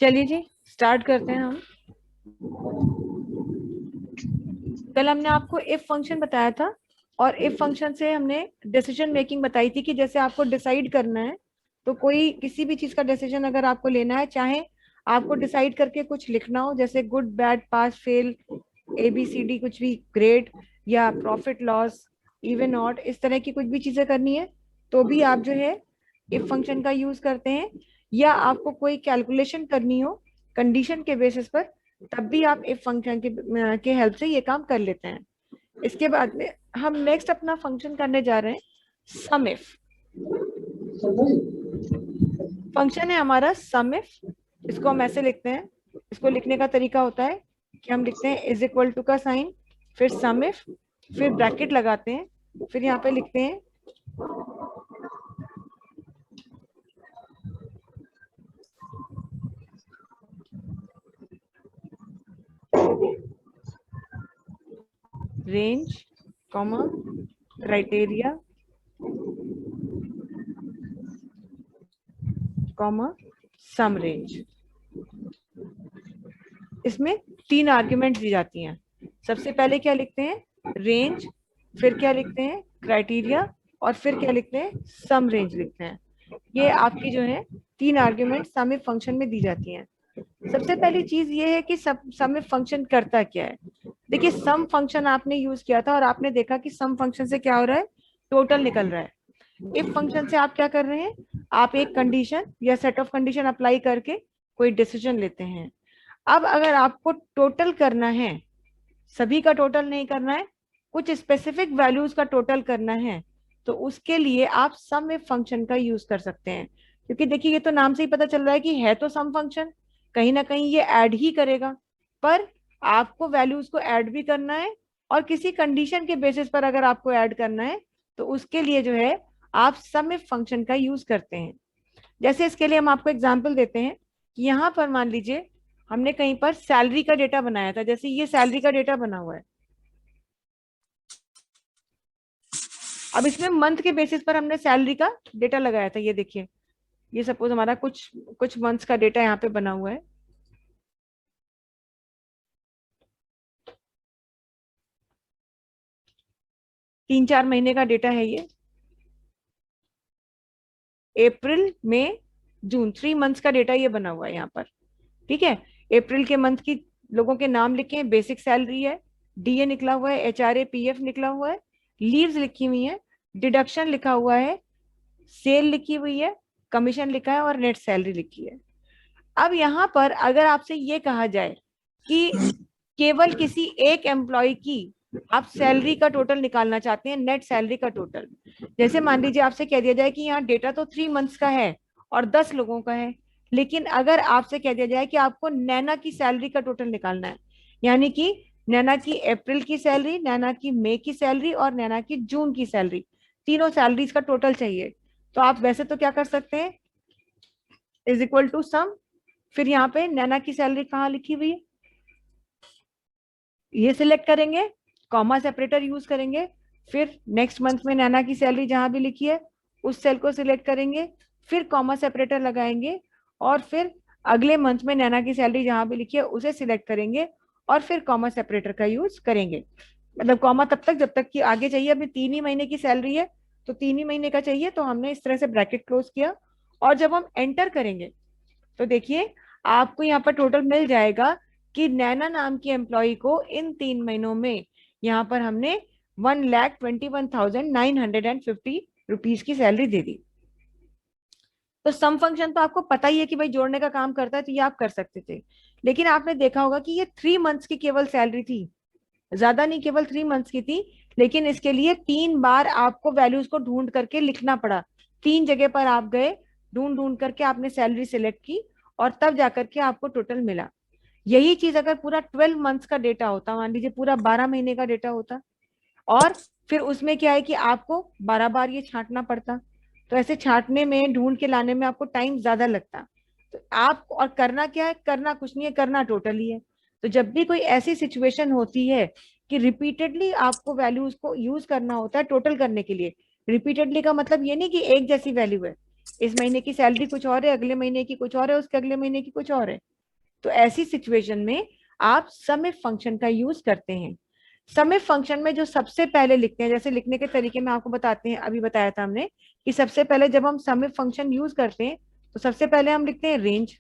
चलिए जी स्टार्ट करते हैं हम। कल हमने आपको इफ फंक्शन बताया था और इफ फंक्शन से हमने डिसीजन मेकिंग बताई थी कि जैसे आपको डिसाइड करना है तो कोई किसी भी चीज का डिसीजन अगर आपको लेना है, चाहे आपको डिसाइड करके कुछ लिखना हो जैसे good bad pass fail ABCD कुछ भी, ग्रेड या प्रॉफिट लॉस इवन ऑड, इस तरह की कुछ भी चीजें करनी है तो भी आप जो है इफ फंक्शन का यूज करते हैं। या आपको कोई कैलकुलेशन करनी हो कंडीशन के बेसिस पर, तब भी आप इफ फंक्शन के हेल्प से ये काम कर लेते हैं। इसके बाद में हम नेक्स्ट अपना फंक्शन करने जा रहे हैं सम इफ। फंक्शन है हमारा सम इफ। इसको हम ऐसे लिखते हैं, इसको लिखने का तरीका होता है कि हम लिखते हैं इज इक्वल टू का साइन, फिर सम इफ, फिर ब्रैकेट लगाते हैं, फिर यहाँ पे लिखते हैं रेंज कॉमा क्राइटेरिया कॉमा सम रेंज। इसमें 3 आर्ग्यूमेंट दी जाती हैं। सबसे पहले क्या लिखते हैं रेंज, फिर क्या लिखते हैं क्राइटेरिया, और फिर क्या लिखते हैं सम रेंज लिखते हैं। ये आपकी जो है 3 आर्ग्यूमेंट सम इफ फंक्शन में दी जाती हैं। सबसे पहली चीज ये है कि सम इफ फंक्शन करता क्या है। देखिए सम फंक्शन आपने यूज किया था और आपने देखा कि सम फंक्शन से क्या हो रहा है, टोटल निकल रहा है। इफ फंक्शन से आप क्या कर रहे हैं, आप एक कंडीशन या सेट ऑफ कंडीशन अप्लाई करके कोई डिसीजन लेते हैं। अब अगर आपको टोटल करना है, सभी का टोटल नहीं करना है, कुछ स्पेसिफिक वैल्यूज का टोटल करना है, तो उसके लिए आप सम इफ फंक्शन का यूज कर सकते हैं। क्योंकि देखिए ये तो नाम से ही पता चल रहा है कि है तो सम फंक्शन, कहीं ना कहीं ये ऐड ही करेगा, पर आपको वैल्यूज को ऐड भी करना है और किसी कंडीशन के बेसिस पर अगर आपको ऐड करना है तो उसके लिए जो है आप सम इफ फंक्शन का यूज करते हैं। जैसे इसके लिए हम आपको एग्जांपल देते हैं कि यहाँ पर मान लीजिए हमने कहीं पर सैलरी का डेटा बनाया था, जैसे ये सैलरी का डेटा बना हुआ है। अब इसमें मंथ के बेसिस पर हमने सैलरी का डेटा लगाया था। ये देखिए, ये सपोज हमारा कुछ कुछ मंथ्स का डेटा यहाँ पे बना हुआ है। तीन चार महीने का डेटा है ये, अप्रैल मई जून, 3 मंथ्स का डेटा ये बना हुआ है यहाँ पर। ठीक है, अप्रैल के मंथ की लोगों के नाम लिखे हैं, बेसिक सैलरी है, DA निकला हुआ है, HRA PF निकला हुआ है, लीव्स लिखी हुई है, डिडक्शन लिखा हुआ है, सेल लिखी हुई है, कमीशन लिखा है और नेट सैलरी लिखी है। अब यहाँ पर अगर आपसे ये कहा जाए कि केवल किसी एक एम्प्लॉय की आप सैलरी का टोटल निकालना चाहते हैं, नेट सैलरी का टोटल, जैसे मान लीजिए आपसे कह दिया जाए कि यहाँ डेटा तो 3 मंथ्स का है और 10 लोगों का है, लेकिन अगर आपसे कह दिया जाए कि आपको नैना की सैलरी का टोटल निकालना है, यानी कि नैना की अप्रैल की सैलरी, नैना की मई की सैलरी और नैना की जून की सैलरी, तीनों सैलरीज का टोटल चाहिए, तो आप वैसे तो क्या कर सकते हैं, इज इक्वल टू सम, फिर यहाँ पे नैना की सैलरी कहाँ लिखी हुई है ये सिलेक्ट करेंगे, कॉमा सेपरेटर यूज करेंगे, फिर नेक्स्ट मंथ में नैना की सैलरी जहां भी लिखी है उस सेल को सिलेक्ट करेंगे, फिर कॉमा सेपरेटर लगाएंगे, और फिर अगले मंथ में नैना की सैलरी जहां भी लिखी है उसे सिलेक्ट करेंगे और फिर कॉमा सेपरेटर का यूज करेंगे। मतलब कॉमा तब तक जब तक कि आगे चाहिए, अभी 3 ही महीने की सैलरी है तो 3 ही महीने का चाहिए, तो हमने इस तरह से ब्रैकेट क्लोज किया। और जब हम एंटर करेंगे तो देखिए आपको यहाँ पर टोटल मिल जाएगा कि नैना नाम की एम्प्लॉय को इन 3 महीनों में यहाँ पर हमने 1,21,950 रुपीज की सैलरी दे दी। तो सम फंक्शन तो आपको पता ही है कि भाई जोड़ने का काम करता है, तो ये आप कर सकते थे। लेकिन आपने देखा होगा कि ये 3 मंथ्स की केवल सैलरी थी, ज्यादा नहीं, केवल 3 मंथ्स की थी, लेकिन इसके लिए 3 बार आपको वैल्यूज को ढूंढ करके लिखना पड़ा। 3 जगह पर आप गए, ढूंढ ढूंढ करके आपने सैलरी सिलेक्ट की और तब जाकर के आपको टोटल मिला। यही चीज अगर पूरा 12 मंथ्स का डेटा होता, मान लीजिए पूरा 12 महीने का डेटा होता, और फिर उसमें क्या है कि आपको 12 बार ये छांटना पड़ता, तो ऐसे छांटने में, ढूंढ के लाने में आपको टाइम ज्यादा लगता। तो आप और करना क्या है, करना कुछ नहीं है, करना टोटल ही है। तो जब भी कोई ऐसी सिचुएशन होती है कि रिपीटेडली आपको वैल्यूज को यूज करना होता है टोटल करने के लिए, रिपीटेडली का मतलब ये नहीं कि एक जैसी वैल्यू है, इस महीने की सैलरी कुछ और है, अगले महीने की कुछ और है, उसके अगले महीने की कुछ और है। तो ऐसी सिचुएशन में आप सम इफ फंक्शन का यूज करते हैं। सम इफ फंक्शन में जो सबसे पहले लिखते हैं, जैसे लिखने के तरीके में आपको बताते हैं, अभी बताया था हमने कि सबसे पहले जब हम सम इफ फंक्शन यूज करते हैं तो सबसे पहले हम लिखते हैं रेंज,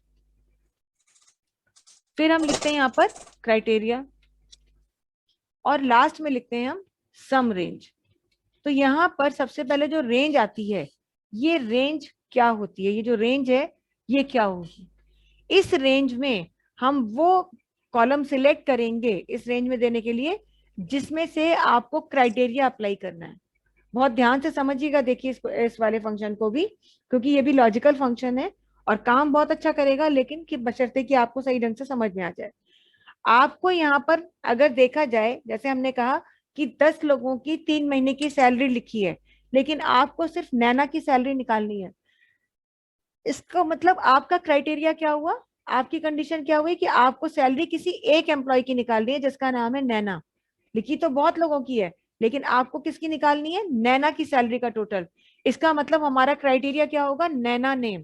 फिर हम लिखते हैं यहाँ पर क्राइटेरिया, और लास्ट में लिखते हैं हम सम रेंज। तो यहाँ पर सबसे पहले जो रेंज आती है, ये रेंज क्या होती है, ये जो रेंज है ये क्या होगी। इस रेंज में हम वो कॉलम सिलेक्ट करेंगे इस रेंज में देने के लिए जिसमें से आपको क्राइटेरिया अप्लाई करना है। बहुत ध्यान से समझिएगा, देखिए इस वाले फंक्शन को भी, क्योंकि ये भी लॉजिकल फंक्शन है और काम बहुत अच्छा करेगा, लेकिन कि बशर्ते कि आपको सही ढंग से समझ में आ जाए। आपको यहाँ पर अगर देखा जाए, जैसे हमने कहा कि 10 लोगों की 3 महीने की सैलरी लिखी है, लेकिन आपको सिर्फ नैना की सैलरी निकालनी है। इसका मतलब आपका क्राइटेरिया क्या हुआ, आपकी कंडीशन क्या हुई कि आपको सैलरी किसी एक एम्प्लॉय की निकालनी है जिसका नाम है नैना। लिखी तो बहुत लोगों की है, लेकिन आपको किसकी निकालनी है, नैना की सैलरी का टोटल। इसका मतलब हमारा क्राइटेरिया क्या होगा, नैना नेम।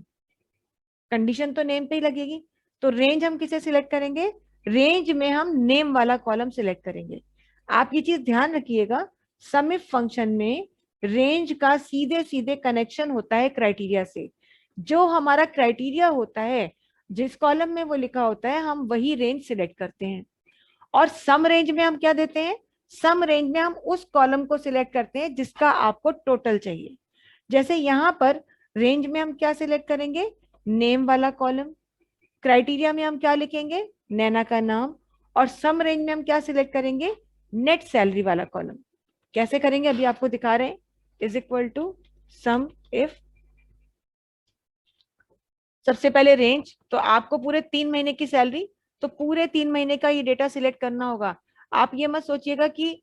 कंडीशन तो नेम पे ही लगेगी। तो रेंज हम किसे सिलेक्ट करेंगे, रेंज में हम नेम वाला कॉलम सिलेक्ट करेंगे। आप ये चीज ध्यान रखिएगा, सम इफ फंक्शन में रेंज का सीधे सीधे कनेक्शन होता है क्राइटेरिया से। जो हमारा क्राइटेरिया होता है, जिस कॉलम में वो लिखा होता है, हम वही रेंज सिलेक्ट करते हैं। और सम रेंज में हम क्या देते हैं, सम रेंज में हम उस कॉलम को सिलेक्ट करते हैं जिसका आपको टोटल चाहिए। जैसे यहाँ पर रेंज में हम क्या सिलेक्ट करेंगे, नेम वाला कॉलम। क्राइटेरिया में हम क्या लिखेंगे, नैना का नाम। और सम रेंज में हम क्या सिलेक्ट करेंगे, नेट सैलरी वाला कॉलम। कैसे करेंगे अभी आपको दिखा रहे हैं। Is equal to sum if, सबसे पहले रेंज, तो आपको पूरे 3 महीने की सैलरी, तो पूरे 3 महीने का ये डेटा सिलेक्ट करना होगा। आप ये मत सोचिएगा कि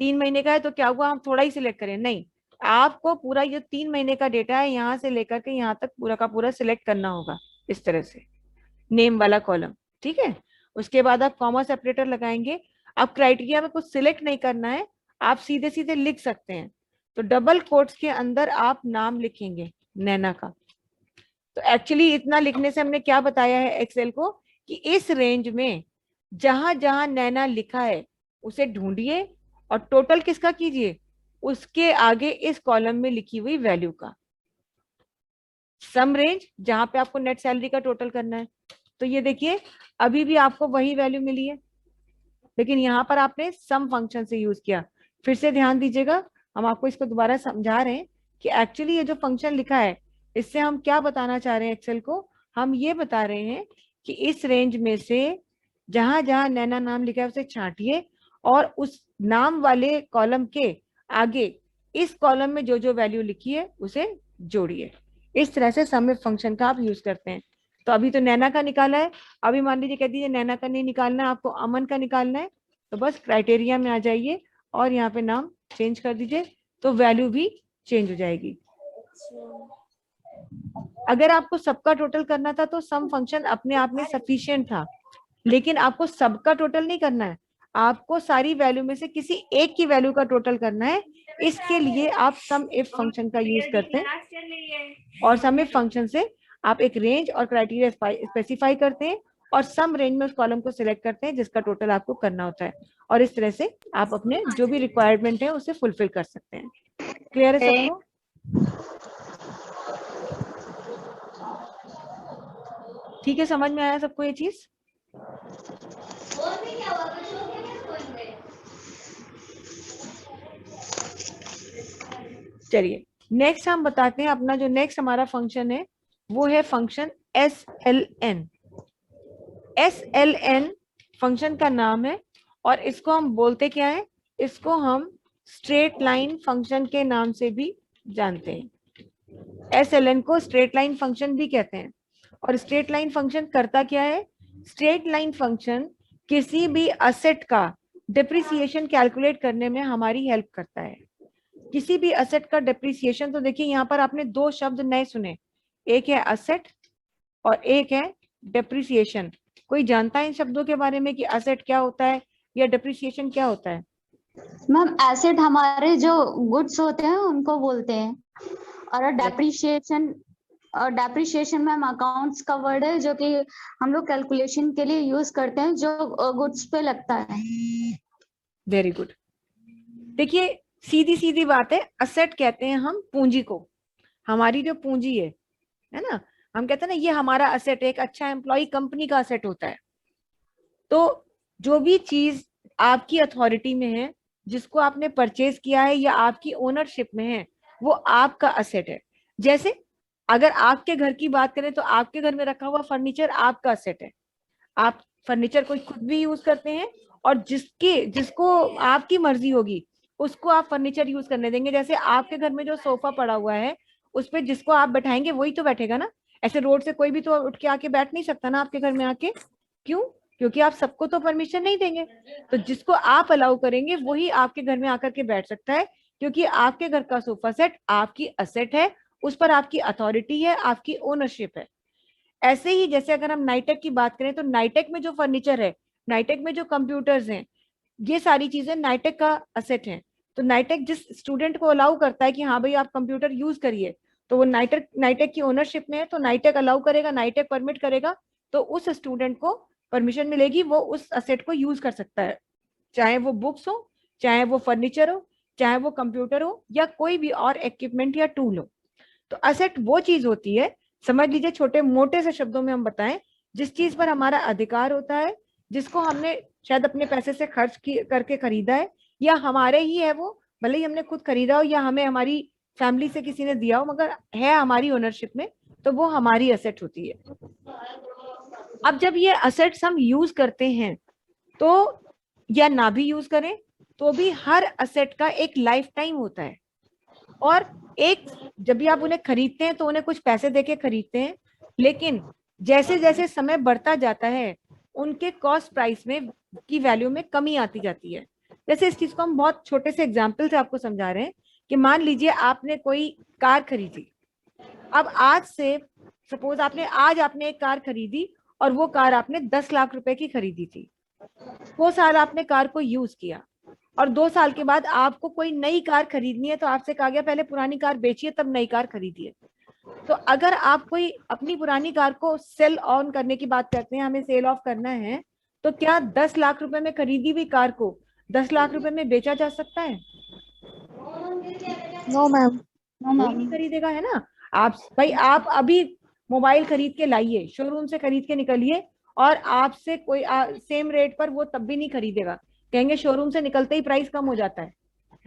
3 महीने का है तो क्या हुआ हम थोड़ा ही सिलेक्ट करें, नहीं, आपको पूरा ये 3 महीने का डेटा है यहाँ से लेकर के यहाँ तक पूरा का पूरा सिलेक्ट करना होगा इस तरह से, नेम वाला कॉलम। ठीक है, उसके बाद आप कॉमा सेपरेटर लगाएंगे। अब क्राइटेरिया में कुछ सिलेक्ट नहीं करना है, आप सीधे सीधे लिख सकते हैं। तो डबल कोट्स के अंदर आप नाम लिखेंगे नैना का। तो एक्चुअली इतना लिखने से हमने क्या बताया है एक्सेल को, कि इस रेंज में जहां जहां नैना लिखा है उसे ढूंढिए और टोटल किसका कीजिए, उसके आगे इस कॉलम में लिखी हुई वैल्यू का। सम रेंज जहां पे आपको नेट सैलरी का टोटल करना है, तो ये देखिए अभी भी आपको वही वैल्यू मिली है, लेकिन यहाँ पर आपने सम फंक्शन से यूज किया। फिर से ध्यान दीजिएगा, हम आपको इसको दोबारा समझा रहे हैं कि एक्चुअली ये जो फंक्शन लिखा है, इससे हम क्या बताना चाह रहे हैं एक्सेल को, हम ये बता रहे हैं कि इस रेंज में से जहां जहां नैना नाम लिखा है उसे छांटिए और उस नाम वाले कॉलम के आगे इस कॉलम में जो जो वैल्यू लिखी है उसे जोड़िए। इस तरह से सम इफ फंक्शन का आप यूज करते हैं। तो अभी तो नैना का निकाला है, अभी मान लीजिए कह दीजिए नैना का नहीं निकालना है, आपको अमन का निकालना है, तो बस क्राइटेरिया में आ जाइए और यहाँ पे नाम चेंज कर दीजिए, तो वैल्यू भी चेंज हो जाएगी। अगर आपको सबका टोटल करना था तो सम फंक्शन अपने आप में सफिशिएंट था, लेकिन आपको सबका टोटल नहीं करना है, आपको सारी वैल्यू में से किसी एक की वैल्यू का टोटल करना है। इसके लिए आप सम इफ फंक्शन का यूज करते हैं और सम इफ फंक्शन से आप एक रेंज और क्राइटेरिया स्पेसिफाई करते हैं और सम रेंज में उस कॉलम को सिलेक्ट करते हैं जिसका टोटल आपको करना होता है, और इस तरह से आप अपने जो भी रिक्वायरमेंट है उसे फुलफिल कर सकते हैं। क्लियर है सबको? ठीक है, समझ में आया सबको ये चीज? चलिए नेक्स्ट हम बताते हैं, अपना जो नेक्स्ट हमारा फंक्शन है वो है फंक्शन SLN। SLN फंक्शन का नाम है और इसको हम बोलते क्या है, इसको हम स्ट्रेट लाइन फंक्शन के नाम से भी जानते हैं। SLN को स्ट्रेट लाइन फंक्शन भी कहते हैं। और स्ट्रेट लाइन फंक्शन करता क्या है, स्ट्रेट लाइन फंक्शन किसी भी असेट का डिप्रिसिएशन कैलकुलेट करने में हमारी हेल्प करता है। किसी भी असेट का डिप्रिसिएशन, तो देखिए यहाँ पर आपने दो शब्द नए सुने, एक है असेट और एक है डिप्रिसिएशन। कोई जानता है इन शब्दों के बारे में कि असेट क्या होता है या डिप्रिसिएशन क्या होता है? मैम एसेट हमारे जो गुड्स होते हैं उनको बोलते हैं और डेप्रिसिएशन डेप्रिशिएशन मैम अकाउंट्स का वर्ड है जो कि हम लोग कैलकुलेशन के लिए यूज करते हैं, जो गुड्स पे लगता है। Very good. देखिए सीधी सीधी बात है, असेट कहते हैं हम पूंजी को। हमारी जो पूंजी है ना, हम कहते हैं ना ये हमारा असेट है। एक अच्छा एम्प्लॉय कंपनी का असेट होता है। तो जो भी चीज आपकी अथॉरिटी में है, जिसको आपने परचेज किया है या आपकी ओनरशिप में है, वो आपका असेट है। जैसे अगर आपके घर की बात करें तो आपके घर में रखा हुआ फर्नीचर आपका असेट है। आप फर्नीचर को खुद भी यूज करते हैं, और जिसको आपकी मर्जी होगी उसको आप फर्नीचर यूज करने देंगे। जैसे आपके घर में जो सोफा पड़ा हुआ है, उस पर जिसको आप बैठाएंगे वही तो बैठेगा ना। ऐसे रोड से कोई भी तो उठ के आके बैठ नहीं सकता ना आपके घर में आके। क्यों? क्योंकि आप सबको तो परमिशन नहीं देंगे। तो जिसको आप अलाउ करेंगे वही आपके घर में आकर के बैठ सकता है, क्योंकि आपके घर का सोफा सेट आपकी असेट है, उस पर आपकी अथॉरिटी है, आपकी ओनरशिप है। ऐसे ही जैसे अगर हम नाइटेक की बात करें तो नाइटेक में जो फर्नीचर है, नाइटेक में जो कंप्यूटर्स हैं, ये सारी चीजें नाइटेक का असेट हैं। तो नाइटेक जिस स्टूडेंट को अलाउ करता है कि हाँ भाई आप कंप्यूटर यूज करिए, तो वो नाइटेक नाइटेक की ओनरशिप में है, तो नाइटेक अलाउ करेगा, नाइटेक परमिट करेगा, तो उस स्टूडेंट को परमिशन मिलेगी, वो उस असेट को यूज कर सकता है। चाहे वो बुक्स हो, चाहे वो फर्नीचर हो, चाहे वो कंप्यूटर हो, या कोई भी और इक्विपमेंट या टूल हो। तो असेट वो चीज होती है, समझ लीजिए छोटे मोटे से शब्दों में हम बताएं, जिस चीज पर हमारा अधिकार होता है, जिसको हमने शायद अपने पैसे से खर्च करके खरीदा है, या हमारे ही है वो, भले ही हमने खुद खरीदा हो या हमें हमारी फैमिली से किसी ने दिया हो, मगर है हमारी ओनरशिप में, तो वो हमारी असेट होती है। अब जब ये असेट्स हम यूज करते हैं तो, या ना भी यूज करें तो भी, हर असेट का एक लाइफ टाइम होता है। और एक, जब भी आप उन्हें खरीदते हैं तो उन्हें कुछ पैसे देके खरीदते हैं, लेकिन जैसे जैसे समय बढ़ता जाता है उनके कॉस्ट प्राइस में की वैल्यू में कमी आती जाती है। जैसे इस चीज को हम बहुत छोटे से एग्जाम्पल से आपको समझा रहे हैं कि मान लीजिए आपने कोई कार खरीदी। अब आज से सपोज आपने एक कार खरीदी, और वो कार आपने 10 लाख रुपए की खरीदी थी। 2 साल आपने कार को यूज किया, और 2 साल के बाद आपको कोई नई कार खरीदनी है, तो आपसे कहा गया पहले पुरानी कार बेचिए तब नई कार खरीदिए। तो अगर आप कोई अपनी पुरानी कार को सेल ऑन करने की बात करते हैं, हमें सेल ऑफ करना है, तो क्या 10 लाख रुपए में खरीदी हुई कार को 10 लाख रुपए में बेचा जा सकता है? No ma'am. कोई नहीं खरीदेगा, है ना। आप भाई आप अभी मोबाइल खरीद के लाइए, शोरूम से खरीद के निकलिए, और आपसे कोई सेम रेट पर वो तब भी नहीं खरीदेगा, कहेंगे शोरूम से निकलते ही प्राइस कम हो जाता है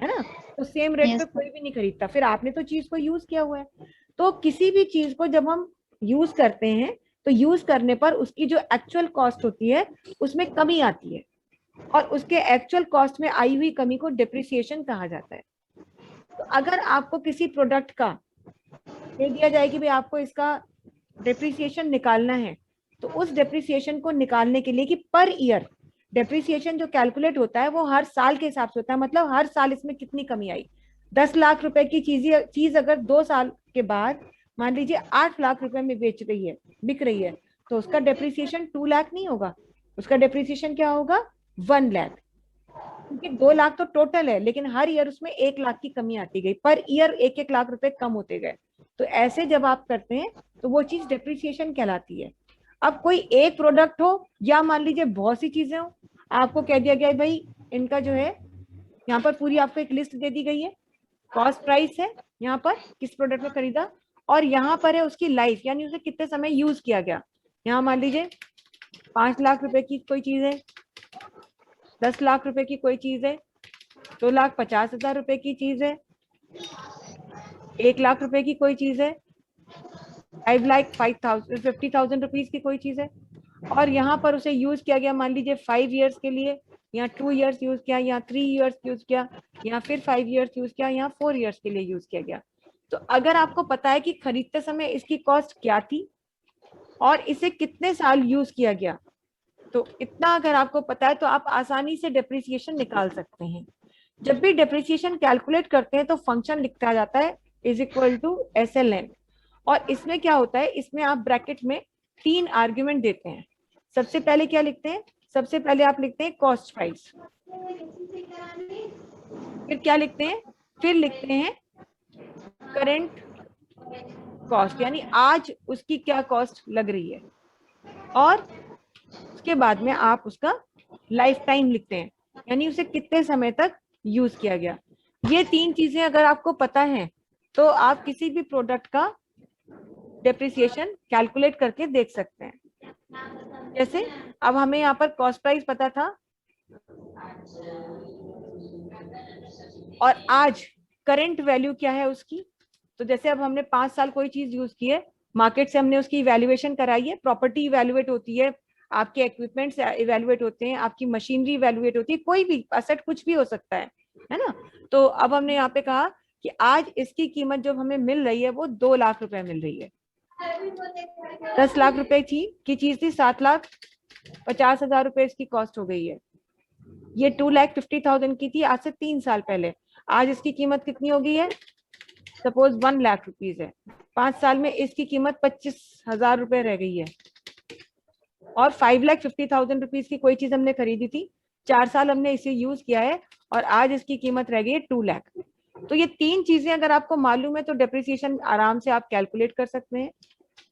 ना। तो सेम रेट पे कोई भी नहीं खरीदता, फिर आपने तो चीज को यूज किया हुआ है। तो किसी भी चीज को जब हम यूज करते हैं, तो यूज करने पर उसकी जो एक्चुअल कॉस्ट होती है उसमें कमी आती है, और उसके एक्चुअल कॉस्ट में आई हुई कमी को डिप्रिसिएशन कहा जाता है। तो अगर आपको किसी प्रोडक्ट का दे दिया जाए कि भाई आपको इसका डेप्रिसिएशन निकालना है, तो उस डेप्रिसिएशन को निकालने के लिए कि पर ईयर डेप्रिसिएशन जो कैलकुलेट होता है वो हर साल के हिसाब से होता है, मतलब हर साल इसमें कितनी कमी आई। 10 लाख रुपए की चीज अगर 2 साल के बाद मान लीजिए 8 लाख रुपए में बिक रही है, तो उसका डेप्रिसिएशन 2 लाख नहीं होगा, उसका डेप्रिसिएशन क्या होगा? 1 लाख। क्योंकि 2 लाख तो टोटल है, लेकिन हर ईयर उसमें 1 लाख की कमी आती गई, पर ईयर 1-1 लाख रुपए कम होते गए। तो ऐसे जब आप करते हैं तो वो चीज डेप्रिसिएशन कहलाती है। अब कोई एक प्रोडक्ट हो, या मान लीजिए बहुत सी चीजें हो, आपको कह दिया गया है भाई इनका जो है, यहाँ पर पूरी आपको एक लिस्ट दे दी गई है, कॉस्ट प्राइस है यहाँ पर किस प्रोडक्ट में खरीदा, और यहाँ पर है उसकी लाइफ, यानी उसे कितने समय यूज किया गया। यहाँ मान लीजिए 5 लाख रुपए की कोई चीज है, 10 लाख रुपए की कोई चीज है, 2,50,000 रुपए की चीज है, 1 लाख रुपए की कोई चीज है, 5,50,000 रुपीज की कोई चीज है, और यहाँ पर उसे यूज किया गया मान लीजिए 5 ईयर्स के लिए, या 2 ईयर्स यूज किया, या 3 ईयर्स यूज किया, या फिर 5 ईयर्स यूज किया, या 4 ईयर्स के लिए यूज किया गया। तो अगर आपको पता है कि खरीदते समय इसकी कॉस्ट क्या थी और इसे कितने साल यूज किया गया, तो इतना अगर आपको पता है तो आप आसानी से डेप्रिसिएशन निकाल सकते हैं। जब भी डेप्रिसिएशन कैलकुलेट करते हैं तो फंक्शन लिखा जाता है इज इक्वल टू SLN, और इसमें क्या होता है, इसमें आप ब्रैकेट में 3 आर्ग्यूमेंट देते हैं। सबसे पहले क्या लिखते हैं? सबसे पहले आप लिखते हैं कॉस्ट प्राइस, फिर क्या लिखते हैं? फिर लिखते हैं करंट कॉस्ट, यानी आज उसकी क्या कॉस्ट लग रही है, और उसके बाद में आप उसका लाइफ टाइम लिखते हैं, यानी उसे कितने समय तक यूज किया गया। ये तीन चीजें अगर आपको पता है तो आप किसी भी प्रोडक्ट का डेप्रिसिएशन कैलकुलेट करके देख सकते हैं। जैसे अब हमें यहाँ पर कॉस्ट प्राइस पता था, और आज करंट वैल्यू क्या है उसकी। तो जैसे अब हमने 5 साल कोई चीज यूज की है, मार्केट से हमने उसकी इवैल्यूएशन कराई है, प्रॉपर्टी इवैल्यूएट होती है, आपके इक्विपमेंट्स इवैल्यूएट होते हैं, आपकी मशीनरी इवैल्यूएट होती है, कोई भी असेट कुछ भी हो सकता है ना। तो अब हमने यहाँ पे कहा कि आज इसकी कीमत जो हमें मिल रही है वो 2 लाख रुपए मिल रही है। 10 लाख रुपए की चीज थी, 7,50,000 रुपए इसकी कॉस्ट हो गई है। ये 2,50,000 की थी आज से 3 साल पहले, आज इसकी कीमत कितनी हो गई है, सपोज 1 लाख रुपीज है, 5 साल में इसकी कीमत 25,000 रुपए रह गई है। और 5,50,000 रुपीज की कोई चीज हमने खरीदी थी, 4 साल हमने इसे यूज किया है, और आज इसकी कीमत रह गई है 2 लाख। तो ये तीन चीजें अगर आपको मालूम है तो डेप्रिसिएशन आराम से आप कैलकुलेट कर सकते हैं।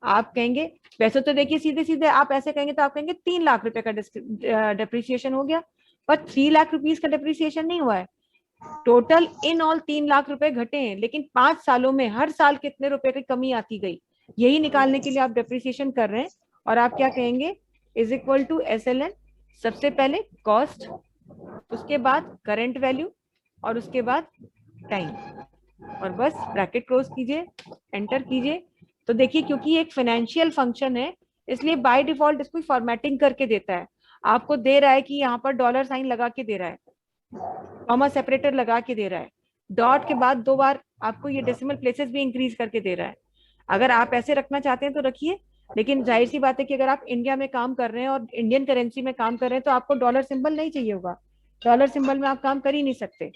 आप कहेंगे, वैसे तो देखिए सीधे सीधे आप ऐसे कहेंगे तो आप कहेंगे 3 लाख रुपए का डेप्रिसिएशन हो गया, पर 3 लाख रुपीज का डेप्रिसिएशन नहीं हुआ है। टोटल इन ऑल 3 लाख रुपए घटे हैं, लेकिन 5 सालों में हर साल कितने रुपए की कमी आती गई, यही निकालने के लिए आप डेप्रिसिएशन कर रहे हैं। और आप क्या कहेंगे, इज इक्वल टू SLN, सबसे पहले कॉस्ट, उसके बाद करंट वैल्यू, और उसके बाद टाइम, और बस ब्रैकेट क्लोज कीजिए, एंटर कीजिए। तो देखिए क्योंकि ये एक फाइनेंशियल फंक्शन है, इसलिए बाय डिफॉल्ट इसको फॉर्मेटिंग करके देता है। आपको दे रहा है कि यहाँ पर डॉलर साइन लगा के दे रहा है, कॉमा सेपरेटर लगा के दे रहा है, डॉट के बाद 2 बार आपको ये डेसिमल प्लेसेस भी इंक्रीज करके दे रहा है। अगर आप ऐसे रखना चाहते हैं तो रखिए, लेकिन जाहिर सी बात है कि अगर आप इंडिया में काम कर रहे हैं और इंडियन करेंसी में काम कर रहे हैं तो आपको डॉलर सिंबल नहीं चाहिए होगा, डॉलर सिंबल में आप काम कर ही नहीं सकते।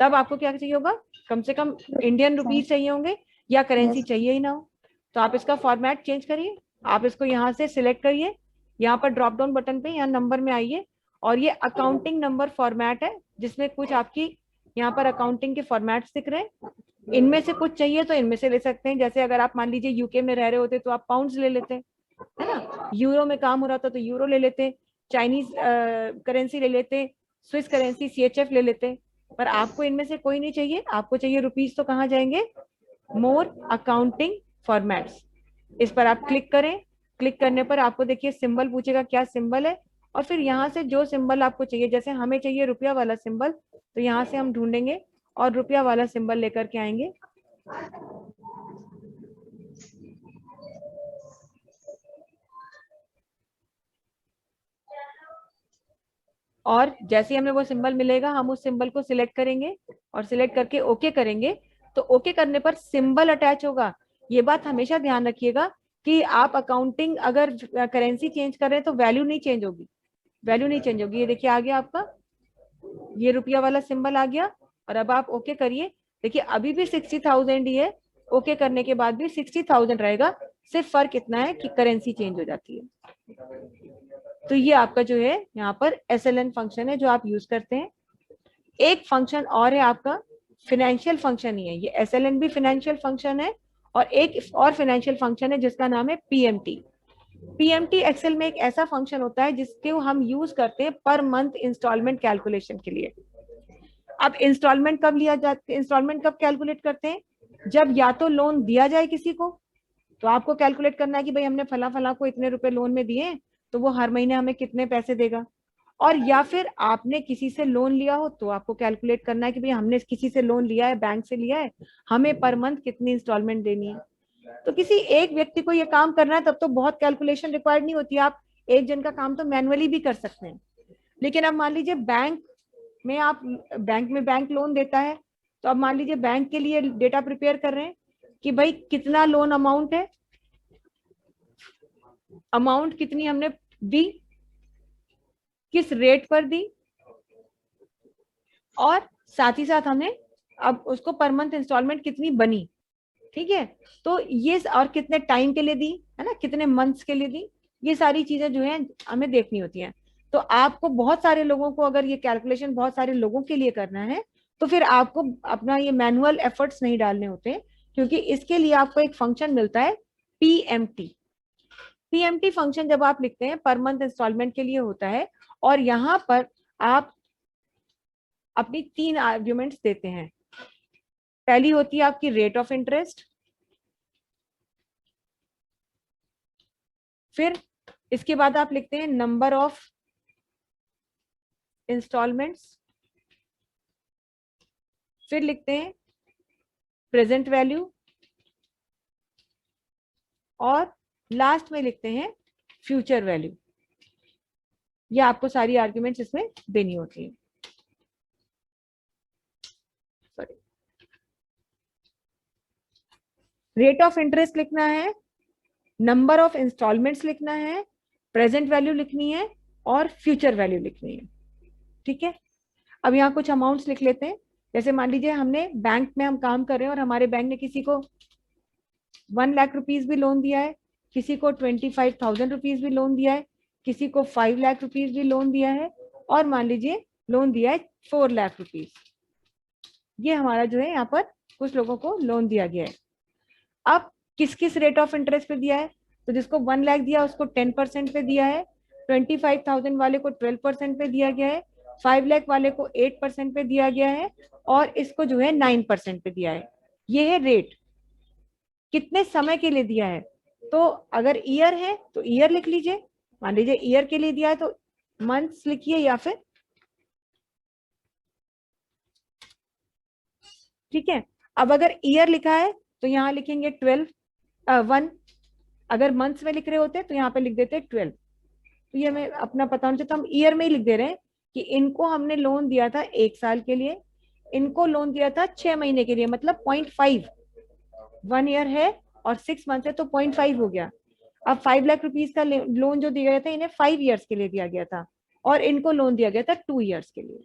तब आपको क्या चाहिए होगा, कम से कम इंडियन रुपीज चाहिए होंगे, या करेंसी चाहिए ही ना हो। तो आप इसका फॉर्मेट चेंज करिए, आप इसको यहाँ से सिलेक्ट करिए, यहाँ पर ड्रॉप डाउन बटन पे यहाँ नंबर में आइए, और ये अकाउंटिंग नंबर फॉर्मेट है जिसमें कुछ आपकी यहाँ पर अकाउंटिंग के फॉर्मेट्स दिख रहे हैं। इनमें से कुछ चाहिए तो इनमें से ले सकते हैं, जैसे अगर आप मान लीजिए यूके में रह रहे होते तो आप पाउंड्स ले लेते, है ना, यूरो में काम हो रहा था तो यूरो ले लेते, चाइनीज करेंसी ले लेते, स्विस करेंसी CHF ले लेते, पर आपको इनमें से कोई नहीं चाहिए, आपको चाहिए रुपीज। तो कहाँ जाएंगे, मोर अकाउंटिंग फॉर्मेट्स, इस पर आप क्लिक करें। क्लिक करने पर आपको देखिए सिंबल पूछेगा क्या सिंबल है, और फिर यहाँ से जो सिंबल आपको चाहिए, जैसे हमें चाहिए रुपया वाला सिंबल, तो यहाँ से हम ढूंढेंगे और रुपया वाला सिंबल लेकर के आएंगे। और जैसे ही हमें वो सिंबल मिलेगा हम उस सिंबल को सिलेक्ट करेंगे, और सिलेक्ट करके ओके करेंगे। तो ओके करने पर सिंबल अटैच होगा। ये बात हमेशा ध्यान रखिएगा कि आप अकाउंटिंग अगर करेंसी चेंज कर रहे हैं तो वैल्यू नहीं चेंज होगी, वैल्यू नहीं चेंज होगी। ये देखिए आ गया आपका, ये रुपया वाला सिंबल आ गया, और अब आप ओके करिए। देखिए अभी भी 60,000 ही है, ओके करने के बाद भी 60,000 रहेगा, सिर्फ फर्क इतना है कि करेंसी चेंज हो जाती है। तो ये आपका जो है यहाँ पर SLN फंक्शन है जो आप यूज करते हैं। एक फंक्शन और है आपका, फाइनेंशियल फंक्शन ही है ये, SLN भी फाइनेंशियल फंक्शन है, और एक और फाइनेंशियल फंक्शन है जिसका नाम है PMT। PMT एक्सेल में एक ऐसा फंक्शन होता है जिसके हम यूज करते हैं पर मंथ इंस्टॉलमेंट कैलकुलेशन के लिए। अब इंस्टॉलमेंट कब लिया जाता है, इंस्टॉलमेंट कब कैलकुलेट करते हैं, जब या तो लोन दिया जाए किसी को, तो आपको कैलकुलेट करना है कि भाई हमने फला फला को इतने रुपए लोन में दिए, तो वो हर महीने हमें कितने पैसे देगा। और या फिर आपने किसी से लोन लिया हो तो आपको कैलकुलेट करना है कि भाई हमने किसी से लोन लिया है, बैंक से लिया है, हमें पर मंथ कितनी इंस्टॉलमेंट देनी है। तो किसी एक व्यक्ति को ये काम करना है तब तो बहुत कैलकुलेशन रिक्वायर्ड नहीं होती, आप एक जन का काम तो मैनुअली भी कर सकते हैं। लेकिन अब मान लीजिए बैंक में, आप बैंक में बैंक लोन देता है, तो अब मान लीजिए बैंक के लिए डेटा प्रिपेयर कर रहे हैं कि भाई कितना लोन अमाउंट है, अमाउंट कितनी हमने दी, किस रेट पर दी, और साथ ही साथ हमें अब उसको पर मंथ इंस्टॉलमेंट कितनी बनी, ठीक है। तो ये और कितने टाइम के लिए दी, है ना, कितने मंथ्स के लिए दी, ये सारी चीजें जो है हमें देखनी होती हैं। तो आपको बहुत सारे लोगों को अगर ये कैलकुलेशन बहुत सारे लोगों के लिए करना है तो फिर आपको अपना ये मैनुअल एफर्ट्स नहीं डालने होते, क्योंकि इसके लिए आपको एक फंक्शन मिलता है पीएमटी। पीएमटी फंक्शन जब आप लिखते हैं पर मंथ इंस्टॉलमेंट के लिए होता है, और यहां पर आप अपनी 3 आर्ग्यूमेंट्स देते हैं। पहली होती है आपकी रेट ऑफ इंटरेस्ट, फिर इसके बाद आप लिखते हैं नंबर ऑफ इंस्टॉलमेंट्स, फिर लिखते हैं प्रेजेंट वैल्यू, और लास्ट में लिखते हैं फ्यूचर वैल्यू। ये आपको सारी आर्ग्यूमेंट्स इसमें देनी होती है। सॉरी, रेट ऑफ इंटरेस्ट लिखना है, नंबर ऑफ इंस्टॉलमेंट्स लिखना है, प्रेजेंट वैल्यू लिखनी है, और फ्यूचर वैल्यू लिखनी है। ठीक है, अब यहाँ कुछ अमाउंट्स लिख लेते हैं। जैसे मान लीजिए हमने बैंक में हम काम कर रहे हैं और हमारे बैंक ने किसी को 1 लाख रुपीज भी लोन दिया है, किसी को 25,000 रुपीज भी लोन दिया है, किसी को 5 लाख रुपीज भी लोन दिया है, और मान लीजिए लोन दिया है 4 लाख रुपीज। ये हमारा जो है यहाँ पर कुछ लोगों को लोन दिया गया है। अब किस किस रेट ऑफ इंटरेस्ट पे दिया है, तो जिसको 1 लाख दिया उसको 10% पे दिया है, 25,000 वाले को 12% पे दिया गया है, 5 लाख वाले को 8% पे दिया गया है, और इसको जो है 9% पे दिया है। ये है रेट। कितने समय के लिए दिया है, तो अगर ईयर है तो ईयर लिख लीजिए। मान लीजिए ईयर के लिए दिया है तो मंथ्स लिखिए, या फिर ठीक है। अब अगर ईयर लिखा है तो यहाँ लिखेंगे 1। अगर मंथ्स में लिख रहे होते तो यहाँ पे लिख देते 12। तो ये हमें अपना पता होना चाहिए, तो हम ईयर में ही लिख दे रहे हैं कि इनको हमने लोन दिया था 1 साल के लिए, इनको लोन दिया था 6 महीने के लिए, मतलब 0.5। 1 ईयर है और 6 मंथ है तो 0.5 हो गया। अब 5 लाख रुपीज का लोन जो दिया गया था इन्हें 5 ईयर्स के लिए दिया गया था, और इनको लोन दिया गया था 2 ईयर्स के लिए।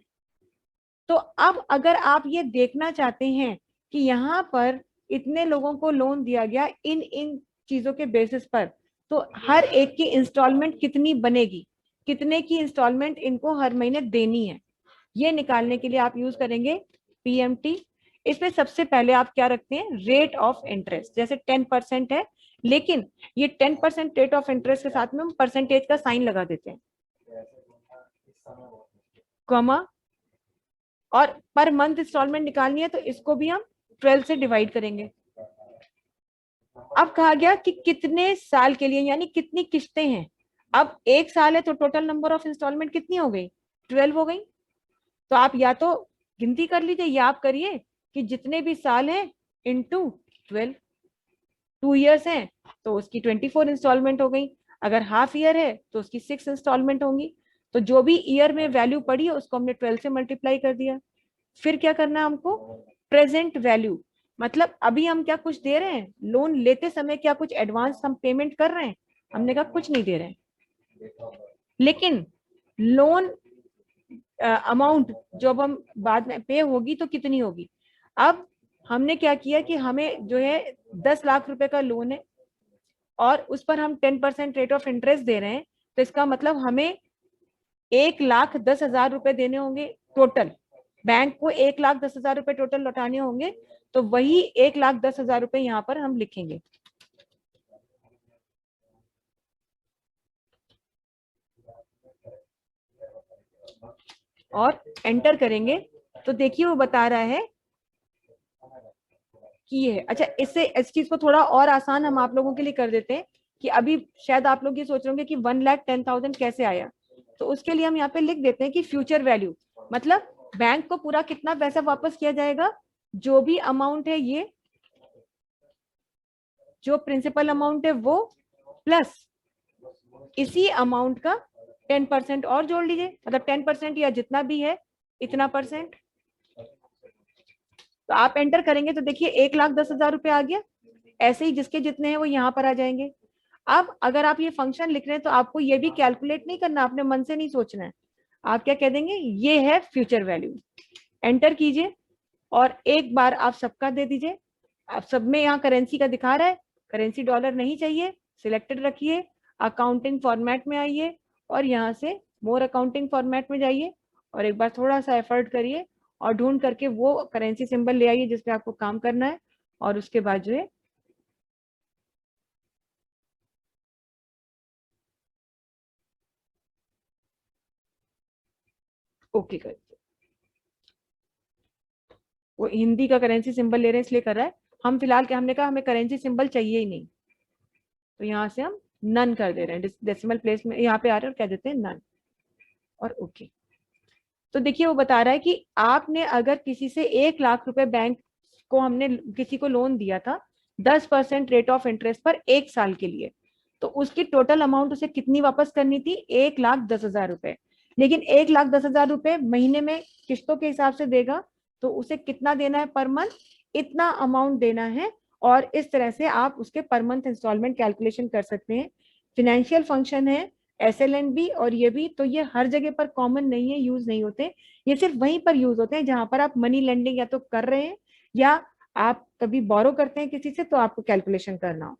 तो अब अगर आप ये देखना चाहते हैं कि यहाँ पर इतने लोगों को लोन दिया गया इन इन चीजों के बेसिस पर, तो हर एक की इंस्टॉलमेंट कितनी बनेगी, कितने की इंस्टॉलमेंट इनको हर महीने देनी है, ये निकालने के लिए आप यूज करेंगे पीएमटी। इसमें सबसे पहले आप क्या रखते हैं, रेट ऑफ इंटरेस्ट। जैसे 10% है, लेकिन ये 10% रेट ऑफ इंटरेस्ट के साथ में हम परसेंटेज का साइन लगा देते हैं, कॉमा, और पर मंथ इंस्टॉलमेंट निकालनी है तो इसको भी हम 12 से डिवाइड करेंगे। अब कहा गया कि कितने साल के लिए, यानी कितनी किस्तें हैं। अब 1 साल है तो टोटल नंबर ऑफ इंस्टॉलमेंट कितनी हो गई, 12 हो गई। तो आप या तो गिनती कर लीजिए या आप करिए कि जितने भी साल हैं इंटू 12। 2 ईयर्स हैं तो उसकी 24 इंस्टॉलमेंट हो गई, अगर हाफ ईयर है तो उसकी 6 इंस्टॉलमेंट होंगी। तो जो भी ईयर में वैल्यू पड़ी है उसको हमने 12 से मल्टीप्लाई कर दिया। फिर क्या करना है हमको, प्रेजेंट वैल्यू, मतलब अभी हम क्या कुछ दे रहे हैं, लोन लेते समय क्या कुछ एडवांस हम पेमेंट कर रहे हैं, हमने कहा कुछ नहीं दे रहे हैं। लेकिन लोन अमाउंट जब हम बाद में पे होगी तो कितनी होगी। अब हमने क्या किया कि हमें जो है 10 लाख रुपए का लोन है और उस पर हम 10% रेट ऑफ इंटरेस्ट दे रहे हैं, तो इसका मतलब हमें 1,10,000 रुपए देने होंगे टोटल। बैंक को 1,10,000 रुपए टोटल लौटाने होंगे, तो वही 1,10,000 रुपए यहाँ पर हम लिखेंगे। और एंटर करेंगे तो देखिए वो बता रहा है कि ये है। अच्छा, इससे इस चीज को थोड़ा और आसान हम आप लोगों के लिए कर देते हैं कि अभी शायद आप लोग ये सोच रहे होंगे कि 1,10,000 कैसे आया। तो उसके लिए हम यहाँ पे लिख देते हैं कि फ्यूचर वैल्यू, मतलब बैंक को पूरा कितना पैसा वापस किया जाएगा, जो भी अमाउंट है ये, जो प्रिंसिपल अमाउंट है वो, प्लस इसी अमाउंट का 10% और जोड़ लीजिए, मतलब 10% या जितना भी है इतना परसेंट। तो आप एंटर करेंगे तो देखिए 1,10,000 रुपए आ गया। ऐसे ही जिसके जितने हैं वो यहाँ पर आ जाएंगे। अब अगर आप ये फंक्शन लिख रहे हैं तो आपको ये भी कैलकुलेट नहीं करना, आपने मन से नहीं सोचना है। आप क्या कह देंगे, ये है फ्यूचर वैल्यू, एंटर कीजिए और एक बार आप सबका दे दीजिए। आप सब में यहाँ करेंसी का दिखा रहा है, करेंसी डॉलर नहीं चाहिए, सिलेक्टेड रखिए, अकाउंटिंग फॉर्मेट में आइए और यहाँ से मोर अकाउंटिंग फॉर्मेट में जाइए और एक बार थोड़ा सा एफर्ट करिए और ढूंढ करके वो करेंसी सिंबल ले आइए जिसपे आपको काम करना है और उसके बाद जो है ओके कर दीजिए। वो हिंदी का करेंसी सिंबल ले रहे हैं इसलिए कर रहा है। हम फिलहाल क्या, हमने कहा हमें करेंसी सिंबल चाहिए ही नहीं, तो यहाँ से हम नन कर दे रहे हैं, डेसिमल प्लेस में यहाँ पे आ रहे हैं और कह देते हैं नन और ओके। तो देखिए वो बता रहा है कि आपने अगर किसी से 1 लाख रुपए बैंक को, हमने किसी को लोन दिया था 10% रेट ऑफ इंटरेस्ट पर 1 साल के लिए, तो उसकी टोटल अमाउंट उसे कितनी वापस करनी थी? 1,10,000 रुपए। लेकिन 1,10,000 रुपए महीने में किस्तों के हिसाब से देगा, तो उसे कितना देना है पर मंथ? इतना अमाउंट देना है। और इस तरह से आप उसके पर मंथ इंस्टॉलमेंट कैलकुलेशन कर सकते हैं। फिनेंशियल फंक्शन है SLNB और ये भी, तो ये हर जगह पर कॉमन नहीं है, यूज नहीं होते। ये सिर्फ वहीं पर यूज होते हैं जहां पर आप मनी लेंडिंग या तो कर रहे हैं या आप कभी बोरो करते हैं किसी से, तो आपको कैलकुलेशन करना हो।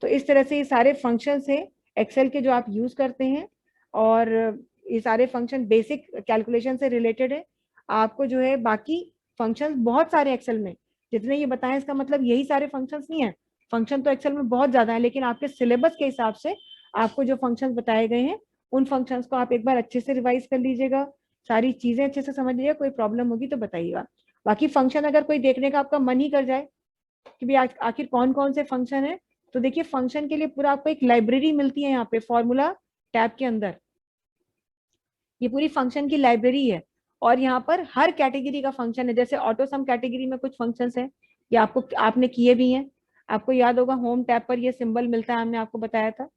तो इस तरह से ये सारे फंक्शंस हैं एक्सेल के जो आप यूज करते हैं, और ये सारे फंक्शन बेसिक कैलकुलेशन से रिलेटेड है। आपको जो है बाकी फंक्शंस बहुत सारे एक्सेल में, जितने ये बताएं इसका मतलब यही सारे फंक्शंस नहीं है। फंक्शन तो एक्सेल में बहुत ज्यादा है, लेकिन आपके सिलेबस के हिसाब से आपको जो फंक्शंस बताए गए हैं उन फंक्शंस को आप एक बार अच्छे से रिवाइज कर लीजिएगा, सारी चीजें अच्छे से समझ लीजिएगा। कोई प्रॉब्लम होगी तो बताइएगा। बाकी फंक्शन अगर कोई देखने का आपका मन ही कर जाए कि भाई आखिर कौन कौन से फंक्शन है, तो देखिए फंक्शन के लिए पूरा आपको एक लाइब्रेरी मिलती है यहाँ पे फॉर्मूला टैब के अंदर। ये पूरी फंक्शन की लाइब्रेरी है और यहाँ पर हर कैटेगरी का फंक्शन है। जैसे ऑटो सम कैटेगरी में कुछ फंक्शंस है, ये आपको आपने किए भी हैं। आपको याद होगा होम टैब पर ये सिंबल मिलता है, हमने आपको बताया था,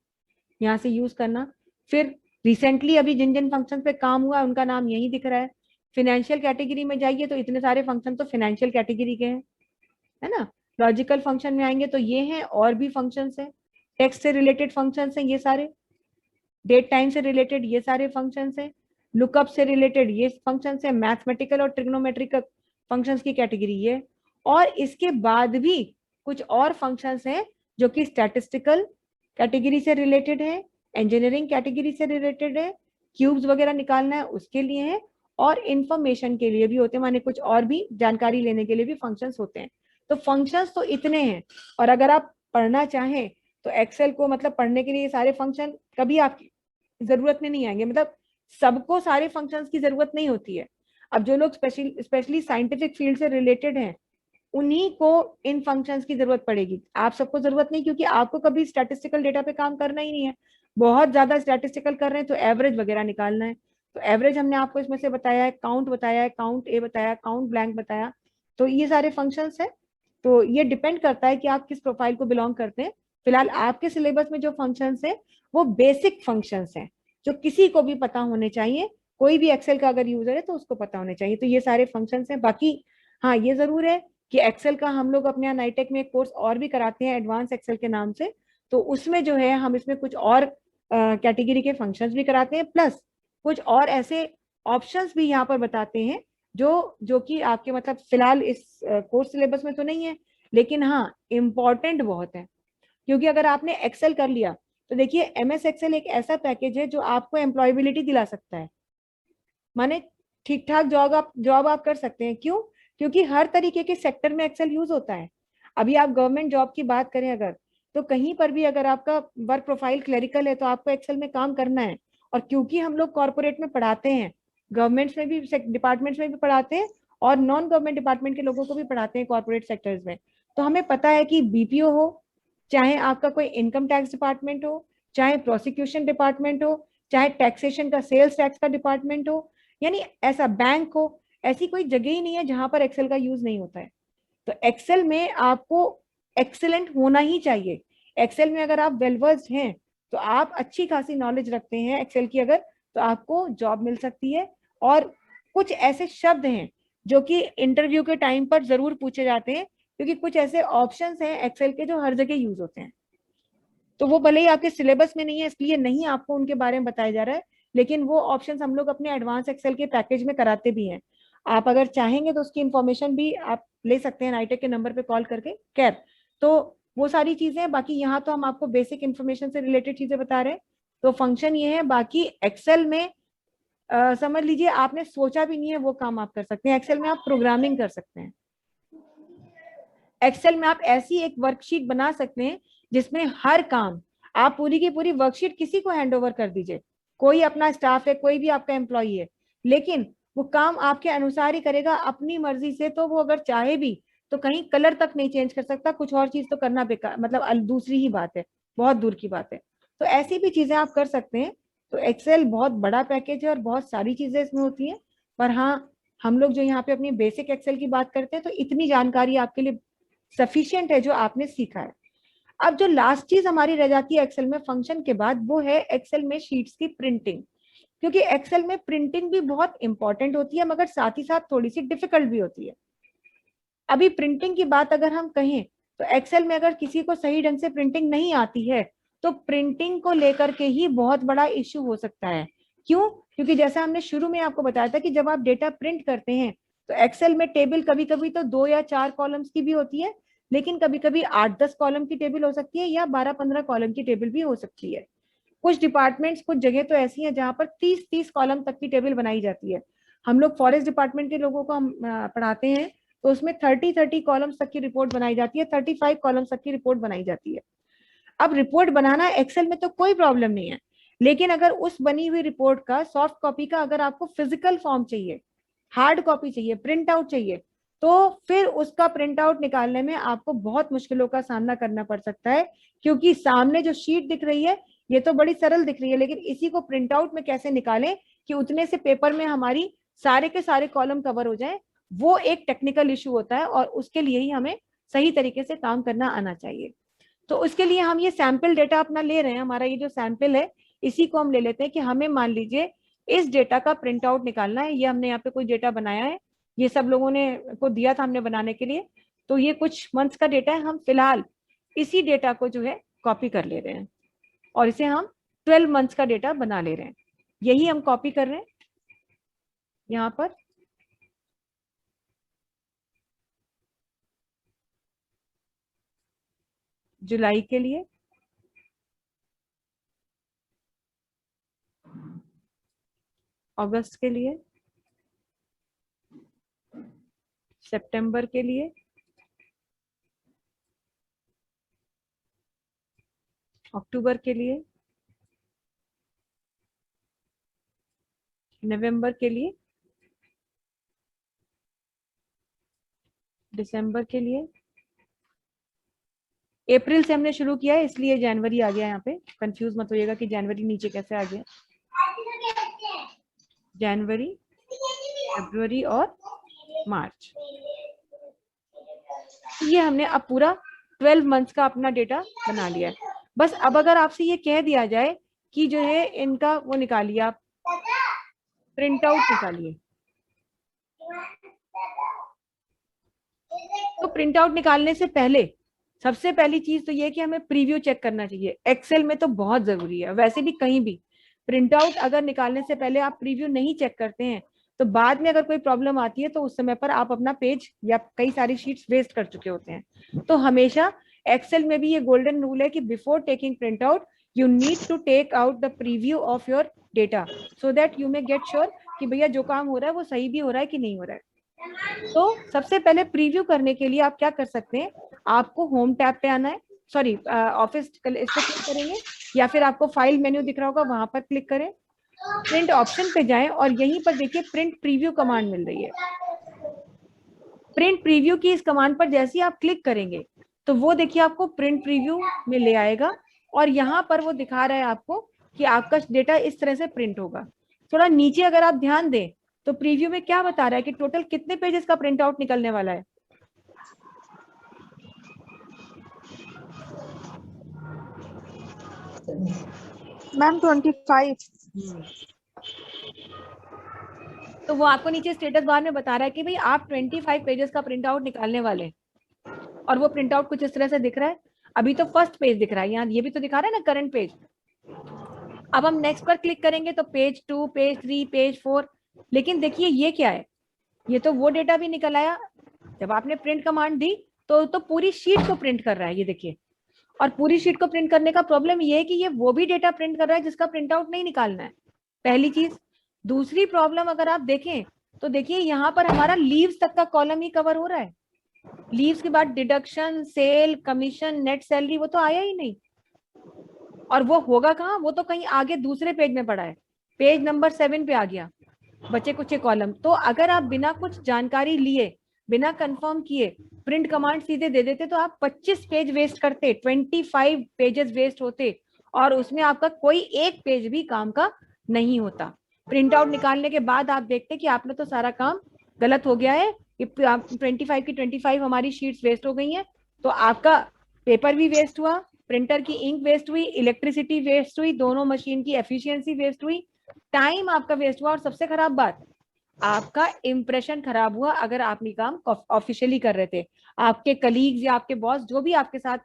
यहाँ से यूज करना। फिर रिसेंटली अभी जिन जिन फंक्शन पे काम हुआ उनका नाम यही दिख रहा है। फिनेंशियल कैटेगरी में जाइए तो इतने सारे फंक्शन तो फिनेंशियल कैटेगरी के हैं, है ना। लॉजिकल फंक्शन में आएंगे तो ये हैं, और भी फंक्शंस हैं। टेक्स्ट से रिलेटेड फंक्शंस हैं ये सारे। डेट टाइम से रिलेटेड ये सारे फंक्शंस हैं। लुकअप से रिलेटेड ये फंक्शंस हैं। मैथमेटिकल और ट्रिग्नोमेट्रिकल फंक्शंस की कैटेगरी ये। और इसके बाद भी कुछ और फंक्शंस हैं जो कि स्टैटिस्टिकल कैटेगरी से रिलेटेड है, इंजीनियरिंग कैटेगरी से रिलेटेड है, क्यूब्स वगैरह निकालना है उसके लिए है, और इंफॉर्मेशन के लिए भी होते हैं, माने कुछ और भी जानकारी लेने के लिए भी फंक्शंस होते हैं। तो फंक्शंस तो इतने हैं, और अगर आप पढ़ना चाहें तो एक्सेल को मतलब पढ़ने के लिए ये सारे फंक्शन कभी आपकी जरूरत में नहीं आएंगे। मतलब सबको सारे फंक्शंस की जरूरत नहीं होती है। अब जो लोग स्पेशली साइंटिफिक फील्ड से रिलेटेड हैं उन्हीं को इन फंक्शंस की जरूरत पड़ेगी। आप सबको जरूरत नहीं, क्योंकि आपको कभी स्टैटिस्टिकल डेटा पे काम करना ही नहीं है। बहुत ज्यादा स्टैटिस्टिकल कर रहे हैं तो एवरेज वगैरह निकालना है, तो एवरेज हमने आपको इसमें से बताया है, काउंट बताया है, काउंट ए बताया, काउंट ब्लैंक बताया। तो ये सारे फंक्शंस है। तो ये डिपेंड करता है कि आप किस प्रोफाइल को बिलोंग करते हैं। फिलहाल आपके सिलेबस में जो फंक्शंस है वो बेसिक फंक्शंस हैं, जो किसी को भी पता होने चाहिए। कोई भी एक्सेल का अगर यूजर है तो उसको पता होने चाहिए। तो ये सारे फंक्शंस हैं। बाकी हाँ ये जरूर है कि एक्सेल का हम लोग अपने यहाँ नाइटेक में एक कोर्स और भी कराते हैं एडवांस एक्सेल के नाम से। तो उसमें जो है हम इसमें कुछ और कैटेगरी के फंक्शंस भी कराते हैं, प्लस कुछ और ऐसे ऑप्शंस भी यहाँ पर बताते हैं जो जो कि आपके मतलब फिलहाल इस कोर्स सिलेबस में तो नहीं है, लेकिन हाँ इम्पॉर्टेंट बहुत है। क्योंकि अगर आपने एक्सेल कर लिया तो देखिए MS एक्सेल एक ऐसा पैकेज है जो आपको एम्प्लॉयबिलिटी दिला सकता है। माने ठीक ठाक जॉब आप कर सकते हैं। क्यों? क्योंकि हर तरीके के सेक्टर में एक्सेल यूज होता है। अभी आप गवर्नमेंट जॉब की बात करें अगर, तो कहीं पर भी अगर आपका वर्क प्रोफाइल क्लरिकल है तो आपको एक्सेल में काम करना है। और क्योंकि हम लोग कॉर्पोरेट में पढ़ाते हैं, गवर्नमेंट्स में भी, डिपार्टमेंट्स में भी पढ़ाते हैं, और नॉन गवर्नमेंट डिपार्टमेंट के लोगों को भी पढ़ाते हैं कॉर्पोरेट सेक्टर्स में। तो हमें पता है कि BPO हो, चाहे आपका कोई इनकम टैक्स डिपार्टमेंट हो, चाहे प्रोसिक्यूशन डिपार्टमेंट हो, चाहे टैक्सेशन का सेल्स टैक्स का डिपार्टमेंट हो, यानी ऐसा बैंक हो, ऐसी कोई जगह ही नहीं है जहां पर एक्सेल का यूज नहीं होता है। तो एक्सेल में आपको एक्सेलेंट होना ही चाहिए। एक्सेल में अगर आप वेलवर्स्ड हैं तो आप अच्छी खासी नॉलेज रखते हैं एक्सेल की अगर, तो आपको जॉब मिल सकती है। और कुछ ऐसे शब्द हैं जो कि इंटरव्यू के टाइम पर जरूर पूछे जाते हैं, क्योंकि कुछ ऐसे ऑप्शंस हैं एक्सेल के जो हर जगह यूज होते हैं। तो वो भले ही आपके सिलेबस में नहीं है इसलिए नहीं आपको उनके बारे में बताया जा रहा है, लेकिन वो ऑप्शंस हम लोग अपने एडवांस एक्सेल के पैकेज में कराते भी हैं। आप अगर चाहेंगे तो उसकी इंफॉर्मेशन भी आप ले सकते हैं नाइटेक के नंबर पे कॉल करके। खैर, तो वो सारी चीजें, बाकी यहाँ तो हम आपको बेसिक इंफॉर्मेशन से रिलेटेड चीजें बता रहे हैं। तो फंक्शन ये है। बाकी एक्सेल में समझ लीजिए आपने सोचा भी नहीं है वो काम आप कर सकते हैं। एक्सेल में आप प्रोग्रामिंग कर सकते हैं। एक्सेल में आप ऐसी एक वर्कशीट बना सकते हैं जिसमें हर काम, आप पूरी की पूरी वर्कशीट किसी को हैंड ओवर कर दीजिए, कोई अपना स्टाफ है, कोई भी आपका एम्प्लॉई है, लेकिन वो काम आपके अनुसार ही करेगा अपनी मर्जी से। तो वो अगर चाहे भी तो कहीं कलर तक नहीं चेंज कर सकता, कुछ और चीज तो करना बेकार, मतलब दूसरी ही बात है, बहुत दूर की बात है। तो ऐसी भी चीजें आप कर सकते हैं। तो एक्सेल बहुत बड़ा पैकेज है और बहुत सारी चीजें इसमें होती हैं। पर हाँ, हम लोग जो यहाँ पे अपनी बेसिक एक्सेल की बात करते हैं तो इतनी जानकारी आपके लिए सफिशिएंट है जो आपने सीखा है। अब जो लास्ट चीज हमारी रह जाती है एक्सेल में फंक्शन के बाद, वो है एक्सेल में शीट्स की प्रिंटिंग। क्योंकि एक्सेल में प्रिंटिंग भी बहुत इंपॉर्टेंट होती है, मगर साथ ही साथ थोड़ी सी डिफिकल्ट भी होती है। अभी प्रिंटिंग की बात अगर हम कहें तो एक्सेल में अगर किसी को सही ढंग से प्रिंटिंग नहीं आती है तो प्रिंटिंग को लेकर के ही बहुत बड़ा इश्यू हो सकता है। क्यों? क्योंकि जैसा हमने शुरू में आपको बताया था कि जब आप डेटा प्रिंट करते हैं तो एक्सेल में टेबल कभी कभी तो 2 या 4 कॉलम्स की भी होती है, लेकिन कभी कभी 8-10 कॉलम की टेबल हो सकती है या 12-15 कॉलम की टेबल भी हो सकती है। कुछ डिपार्टमेंट्स, कुछ जगह तो ऐसी हैं जहां पर 30-30 कॉलम तक की टेबल बनाई जाती है। हम लोग फॉरेस्ट डिपार्टमेंट के लोगों को हम पढ़ाते हैं तो उसमें 30-30 कॉलम्स तक की रिपोर्ट बनाई जाती है, 35 कॉलम्स तक की रिपोर्ट बनाई जाती है। अब रिपोर्ट बनाना एक्सेल में तो कोई प्रॉब्लम नहीं है, लेकिन अगर उस बनी हुई रिपोर्ट का सॉफ्ट कॉपी का अगर आपको फिजिकल फॉर्म चाहिए, हार्ड कॉपी चाहिए, प्रिंट आउट चाहिए, तो फिर उसका प्रिंट आउट निकालने में आपको बहुत मुश्किलों का सामना करना पड़ सकता है। क्योंकि सामने जो शीट दिख रही है ये तो बड़ी सरल दिख रही है, लेकिन इसी को प्रिंट आउट में कैसे निकालें कि उतने से पेपर में हमारी सारे के सारे कॉलम कवर हो जाए, वो एक टेक्निकल इशू होता है और उसके लिए ही हमें सही तरीके से काम करना आना चाहिए। तो उसके लिए हम ये सैंपल डेटा अपना ले रहे हैं, हमारा ये जो सैंपल है इसी को हम ले लेते हैं कि हमें मान लीजिए इस डेटा का प्रिंट आउट निकालना है। ये हमने यहाँ पे कोई डेटा बनाया है, ये सब लोगों ने को दिया था हमने बनाने के लिए। तो ये कुछ मंथ्स का डेटा है, हम फिलहाल इसी डेटा को जो है कॉपी कर ले रहे हैं और इसे हम 12 मंथ्स का डेटा बना ले रहे हैं। यही हम कॉपी कर रहे हैं यहाँ पर। जुलाई के लिए, अगस्त के लिए, सितंबर के लिए, अक्टूबर के लिए, नवंबर के लिए, दिसंबर के लिए। अप्रैल से हमने शुरू किया है इसलिए जनवरी आ गया यहाँ पे, कंफ्यूज मत होइएगा कि जनवरी नीचे कैसे आ गया। जनवरी, फरवरी और मार्च, ये हमने अब पूरा 12 मंथ्स का अपना डेटा बना लिया है। बस अब अगर आपसे ये कह दिया जाए कि जो है इनका वो निकालिए, आप प्रिंट आउट निकालिए, तो प्रिंट आउट निकालने से पहले सबसे पहली चीज तो ये कि हमें प्रीव्यू चेक करना चाहिए। एक्सेल में तो बहुत जरूरी है, वैसे भी कहीं भी प्रिंट आउट अगर निकालने से पहले आप प्रीव्यू नहीं चेक करते हैं तो बाद में अगर कोई प्रॉब्लम आती है तो उस समय पर आप अपना पेज या कई सारी शीट्स वेस्ट कर चुके होते हैं। तो हमेशा एक्सेल में भी ये गोल्डन रूल है कि before taking print out you need to take out the preview of your data so that you may get sure कि भैया जो काम हो रहा है वो सही भी हो रहा है कि नहीं हो रहा है। तो सबसे पहले प्रीव्यू करने के लिए आप क्या कर सकते हैं, आपको होम टैब पे आना है, सॉरी ऑफिस इस पे क्लिक करेंगे या फिर आपको फाइल मेन्यू दिख रहा होगा वहां पर क्लिक करें, प्रिंट ऑप्शन पे जाएं और यहीं पर देखिए प्रिंट प्रीव्यू कमांड मिल रही है। प्रिंट प्रीव्यू की इस कमांड पर जैसे ही आप क्लिक करेंगे तो वो देखिए आपको प्रिंट प्रीव्यू में ले आएगा और यहाँ पर वो दिखा रहा है आपको कि आपका डेटा इस तरह से प्रिंट होगा। थोड़ा नीचे अगर आप ध्यान दें तो प्रीव्यू में क्या बता रहा है कि टोटल कितने पेजेस का प्रिंट आउट निकलने वाला है। मैम 25। तो वो आपको नीचे स्टेटस बार में बता रहा है कि भाई आप 25 पेजेस का प्रिंट आउट निकालने वाले, और वो प्रिंट आउट कुछ इस तरह से दिख रहा है। अभी तो फर्स्ट पेज दिख रहा है, यहाँ ये भी तो दिखा रहा है ना करंट पेज। अब हम नेक्स्ट पर क्लिक करेंगे तो पेज 2, पेज 3, पेज 4, लेकिन देखिए ये क्या है, ये तो वो डेटा भी निकल आया जब आपने प्रिंट कमांड दी तो पूरी शीट को प्रिंट कर रहा है ये देखिए। और पूरी शीट को प्रिंट करने का प्रॉब्लम ये है कि ये वो भी डेटा प्रिंट कर रहा है जिसका प्रिंट आउट नहीं निकालना है, पहली चीज। दूसरी प्रॉब्लम अगर आप देखें तो देखिए यहाँ पर हमारा लीव्स तक का कॉलम ही कवर हो रहा है, लीव्स के बाद deduction, sale, commission, net salary, वो तो आया ही नहीं। और वो होगा कहाँ, वो तो कहीं आगे दूसरे पेज में पड़ा है, पेज नंबर 7 पे आ गया, बचे कुछ कॉलम। तो अगर आप बिना कुछ जानकारी लिए, बिना कंफर्म किए प्रिंट कमांड सीधे दे देते तो आप 25 पेज वेस्ट करते, 25 पेजेस वेस्ट होते, और उसमें आपका कोई एक पेज भी काम का नहीं होता। प्रिंट आउट निकालने के बाद आप देखते कि आपने तो सारा काम गलत हो गया है, 25 की 25 हमारी शीट्स वेस्ट हो गई हैं, तो आपका पेपर भी वेस्ट हुआ, प्रिंटर की इंक वेस्ट हुई, इलेक्ट्रिसिटी वेस्ट हुई, दोनों मशीन की एफिशिएंसी वेस्ट हुई, टाइम आपका वेस्ट हुआ, और सबसे खराब बात, आपका इंप्रेशन खराब हुआ। अगर आप ये काम ऑफिशियली कर रहे थे, आपके कलीग्स या आपके बॉस जो भी आपके साथ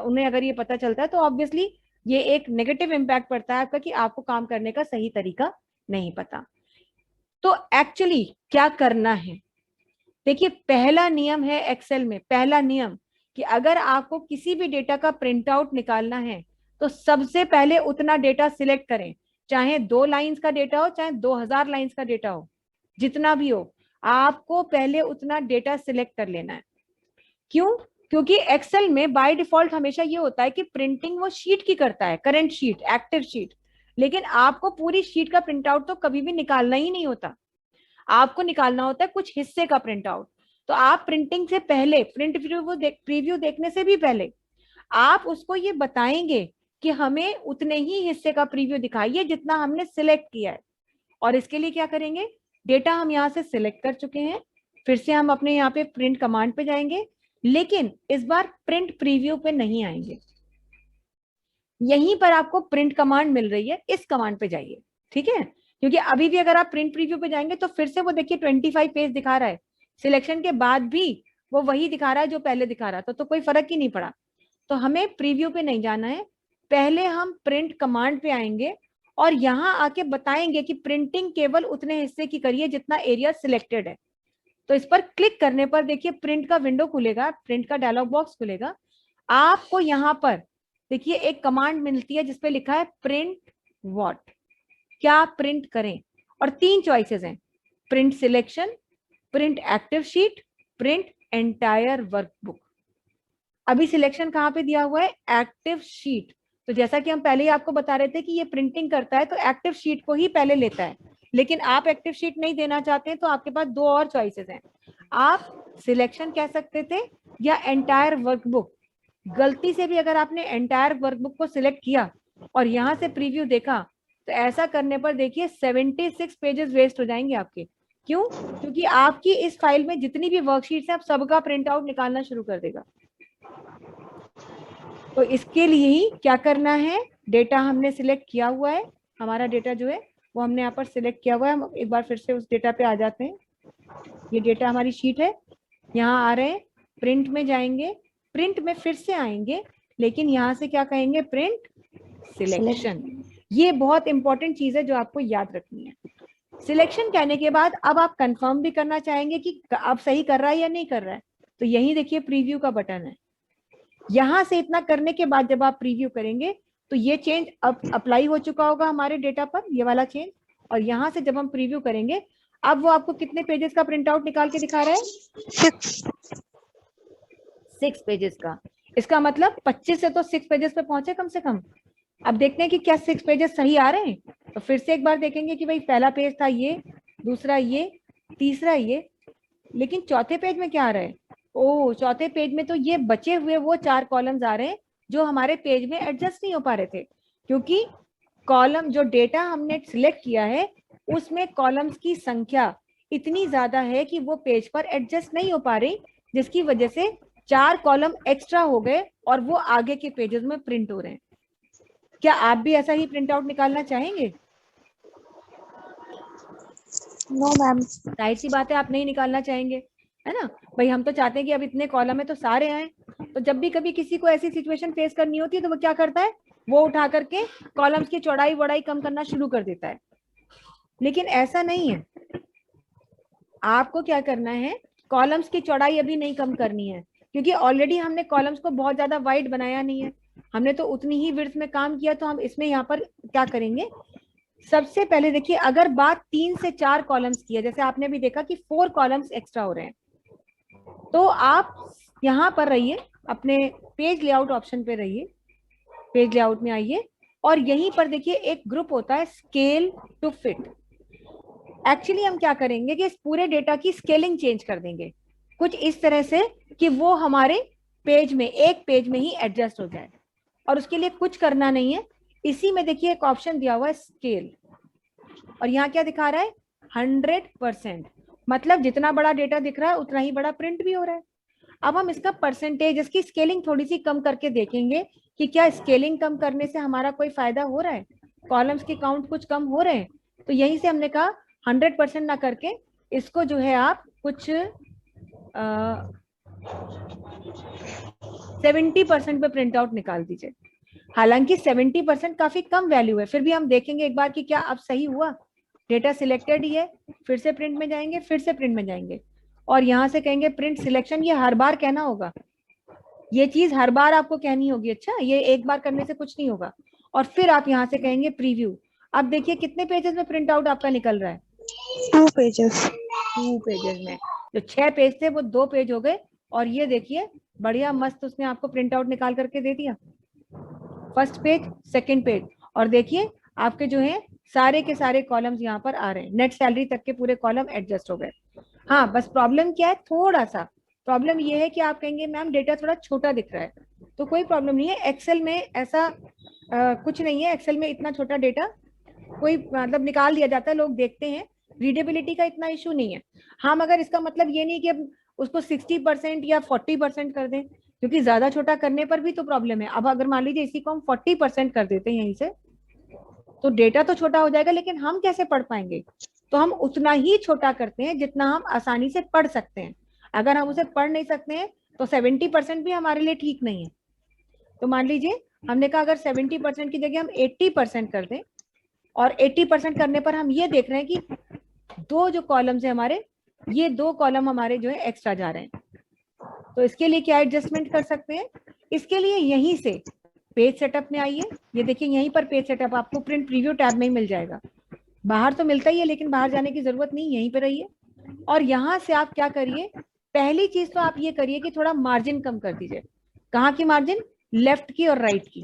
उन्हें अगर ये पता चलता है, तो ऑब्वियसली ये एक नेगेटिव इम्पैक्ट पड़ता है आपका कि आपको काम करने का सही तरीका नहीं पता। तो एक्चुअली क्या करना है, देखिए पहला नियम है एक्सेल में, पहला नियम कि अगर आपको किसी भी डेटा का प्रिंट आउट निकालना है तो सबसे पहले उतना डेटा सिलेक्ट करें, चाहे 2 लाइंस का डेटा हो, चाहे 2000 लाइंस का डेटा हो, जितना भी हो, आपको पहले उतना डेटा सिलेक्ट कर लेना है। क्यों? क्योंकि एक्सेल में बाय डिफॉल्ट हमेशा ये होता है कि प्रिंटिंग वो शीट की करता है, करंट शीट, एक्टिव शीट, लेकिन आपको पूरी शीट का प्रिंट आउट तो कभी भी निकालना ही नहीं होता, आपको निकालना होता है कुछ हिस्से का प्रिंट आउट। तो आप प्रिंटिंग से पहले, प्रिंट प्रीव्यू देखने से भी पहले आप उसको ये बताएंगे कि हमें उतने ही हिस्से का प्रीव्यू दिखाइए जितना हमने सिलेक्ट किया है। और इसके लिए क्या करेंगे, डेटा हम यहाँ से सिलेक्ट कर चुके हैं, फिर से हम अपने यहाँ पे प्रिंट कमांड पे जाएंगे, लेकिन इस बार प्रिंट प्रीव्यू पे नहीं आएंगे, यहीं पर आपको प्रिंट कमांड मिल रही है, इस कमांड पे जाइए, ठीक है। क्योंकि अभी भी अगर आप प्रिंट प्रीव्यू पे जाएंगे तो फिर से वो देखिए 25 पेज दिखा रहा है, सिलेक्शन के बाद भी वो वही दिखा रहा है जो पहले दिखा रहा था, तो कोई फर्क ही नहीं पड़ा। तो हमें प्रीव्यू पे नहीं जाना है, पहले हम प्रिंट कमांड पे आएंगे और यहाँ आके बताएंगे कि प्रिंटिंग केवल उतने हिस्से की करिए जितना एरिया सिलेक्टेड है। तो इस पर क्लिक करने पर देखिए प्रिंट का विंडो खुलेगा, प्रिंट का डायलॉग बॉक्स खुलेगा। आपको यहाँ पर देखिए एक कमांड मिलती है जिसपे लिखा है प्रिंट व्हाट, क्या प्रिंट करें, और 3 चॉइसेस हैं, print selection, print active sheet, print entire workbook. अभी सिलेक्शन कहाँ पे दिया हुआ है, एक्टिव शीट। तो जैसा कि हम पहले ही आपको बता रहे थे कि ये प्रिंटिंग करता है तो एक्टिव शीट को ही पहले लेता है, लेकिन आप एक्टिव शीट नहीं देना चाहते हैं तो आपके पास 2 और चॉइसेस हैं, आप सिलेक्शन कह सकते थे या एंटायर वर्कबुक। गलती से भी अगर आपने एंटायर वर्कबुक को सिलेक्ट किया और यहाँ से प्रीव्यू देखा तो ऐसा करने पर देखिए 76 पेजेस वेस्ट हो जाएंगे आपके। क्यों? क्योंकि आपकी इस फाइल में जितनी भी वर्कशीट्स है आप सबका प्रिंट आउट निकालना शुरू कर देगा। तो इसके लिए ही क्या करना है, डेटा हमने सिलेक्ट किया हुआ है, हमारा डेटा जो है वो हमने यहाँ पर सिलेक्ट किया हुआ है। हम एक बार फिर से उस डेटा पे आ जाते हैं, ये डेटा हमारी शीट है, यहाँ आ रहे हैं, प्रिंट में जाएंगे, प्रिंट में फिर से आएंगे, लेकिन यहाँ से क्या कहेंगे, प्रिंट सिलेक्शन। ये बहुत इंपॉर्टेंट चीज है जो आपको याद रखनी है। सिलेक्शन कहने के बाद अब आप कंफर्म भी करना चाहेंगे कि आप सही कर रहा है या नहीं कर रहा है, तो यही देखिए प्रीव्यू का बटन है। यहां से इतना करने के बाद जब आप प्रीव्यू करेंगे तो ये चेंज अब अप्लाई हो चुका होगा हमारे डेटा पर, ये वाला चेंज। और यहाँ से जब हम प्रीव्यू करेंगे अब वो आपको कितने पेजेस का प्रिंट आउट निकाल के दिखा रहा है, 6 पेजेस का। इसका मतलब 25 से तो 6 पेजेस पे पहुंचे कम से कम। अब देखते हैं कि क्या 6 पेजेस सही आ रहे हैं, तो फिर से एक बार देखेंगे कि भाई पहला पेज था ये, दूसरा ये, तीसरा ये, लेकिन चौथे पेज में क्या आ रहा है, ओ चौथे पेज में तो ये बचे हुए वो 4 कॉलम्स आ रहे हैं जो हमारे पेज में एडजस्ट नहीं हो पा रहे थे, क्योंकि कॉलम जो डेटा हमने सिलेक्ट किया है उसमें कॉलम्स की संख्या इतनी ज्यादा है कि वो पेज पर एडजस्ट नहीं हो पा रही, जिसकी वजह से 4 कॉलम एक्स्ट्रा हो गए और वो आगे के पेजेस में प्रिंट हो रहे हैं। क्या आप भी ऐसा ही प्रिंट आउट निकालना चाहेंगे? No ma'am. जाहिर सी बात है आप नहीं निकालना चाहेंगे, है ना भाई, हम तो चाहते हैं कि अब इतने कॉलम है तो सारे आए। तो जब भी कभी किसी को ऐसी सिचुएशन फेस करनी होती है तो वो क्या करता है, वो उठा करके कॉलम्स की चौड़ाई वड़ाई कम करना शुरू कर देता है, लेकिन ऐसा नहीं है। आपको क्या करना है, कॉलम्स की चौड़ाई अभी नहीं कम करनी है, क्योंकि ऑलरेडी हमने कॉलम्स को बहुत ज्यादा वाइड बनाया नहीं है, हमने तो उतनी ही विड्थ में काम किया। तो हम इसमें यहाँ पर क्या करेंगे, सबसे पहले देखिए अगर बात 3 से 4 कॉलम्स की है, जैसे आपने भी देखा कि 4 कॉलम्स एक्स्ट्रा हो रहे हैं, तो आप यहाँ पर रहिए, अपने पेज लेआउट ऑप्शन पे रहिए, पेज लेआउट में आइए और यहीं पर देखिए एक ग्रुप होता है स्केल टू फिट। एक्चुअली हम क्या करेंगे कि इस पूरे डेटा की स्केलिंग चेंज कर देंगे कुछ इस तरह से कि वो हमारे पेज में, एक पेज में ही एडजस्ट हो जाए। और उसके लिए कुछ करना नहीं है, इसी में देखिए एक ऑप्शन दिया हुआ है स्केल, और यहाँ क्या दिखा रहा है 100%, मतलब जितना बड़ा डेटा दिख रहा है उतना ही बड़ा प्रिंट भी हो रहा है। अब हम इसका परसेंटेज, इसकी स्केलिंग थोड़ी सी कम करके देखेंगे कि क्या स्केलिंग कम करने से हमारा कोई फायदा हो रहा है, कॉलम्स के काउंट कुछ कम हो रहे हैं। तो यहीं से हमने कहा 100% ना करके इसको जो है आप कुछ 70% पे प्रिंट आउट निकाल दीजिए। हालांकि 70% काफी कम वैल्यू है, फिर भी हम देखेंगे एक बार कि क्या अब सही हुआ, डेटा सिलेक्टेड ही है। फिर से प्रिंट में जाएंगे, फिर से प्रिंट में जाएंगे और यहाँ से कहेंगे प्रिंट सिलेक्शन। ये हर बार कहना होगा, ये चीज हर बार आपको कहनी होगी। अच्छा, ये एक बार करने से कुछ नहीं होगा। और फिर आप यहाँ से कहेंगे प्रीव्यू। अब देखिए कितने पेजेस में प्रिंट आउट आपका निकल रहा है, 2 पेजेस। 2 पेजेस में। जो 6 पेज थे वो 2 पेज हो गए। और ये देखिए बढ़िया मस्त उसने आपको प्रिंट आउट निकाल करके दे दिया, फर्स्ट पेज, सेकंड पेज। और देखिए आपके जो है सारे के सारे कॉलम्स यहाँ पर आ रहे हैं, नेट सैलरी तक के पूरे कॉलम एडजस्ट हो गए। हाँ, बस प्रॉब्लम क्या है, थोड़ा सा प्रॉब्लम ये है कि आप कहेंगे मैम डेटा थोड़ा छोटा दिख रहा है। तो कोई प्रॉब्लम नहीं है, एक्सेल में ऐसा कुछ नहीं है। एक्सेल में इतना छोटा डेटा कोई मतलब निकाल दिया जाता है, लोग देखते हैं, रीडेबिलिटी का इतना इशू नहीं है। हाँ, मगर इसका मतलब ये नहीं कि अब उसको 60% या 40% कर दें, क्योंकि ज्यादा छोटा करने पर भी तो प्रॉब्लम है। अब अगर मान लीजिए इसी को हम 40% कर देते हैं यहीं से, तो डेटा तो छोटा हो जाएगा, लेकिन हम कैसे पढ़ पाएंगे। तो हम उतना ही छोटा करते हैं जितना हम आसानी से पढ़ सकते हैं। अगर हम उसे पढ़ नहीं सकते हैं तो 70% भी हमारे लिए ठीक नहीं है। तो मान लीजिए हमने कहा अगर 70% की जगह हम 80% कर दें, और 80% करने पर हम ये देख रहे हैं कि 2 जो कॉलम्स है हमारे, ये 2 कॉलम हमारे जो है एक्स्ट्रा जा रहे हैं। तो इसके लिए क्या एडजस्टमेंट कर सकते हैं, इसके लिए यहीं से पेज सेटअप में आइए। ये देखिए यहीं पर पेज सेटअप आपको प्रिंट प्रीव्यू टैब में ही मिल जाएगा। बाहर तो मिलता ही है, लेकिन बाहर जाने की जरूरत नहीं, यहीं पे रहिए। और यहाँ से आप क्या करिए, पहली चीज तो आप ये करिए कि थोड़ा मार्जिन कम कर दीजिए। कहाँ की मार्जिन, लेफ्ट की और राइट की।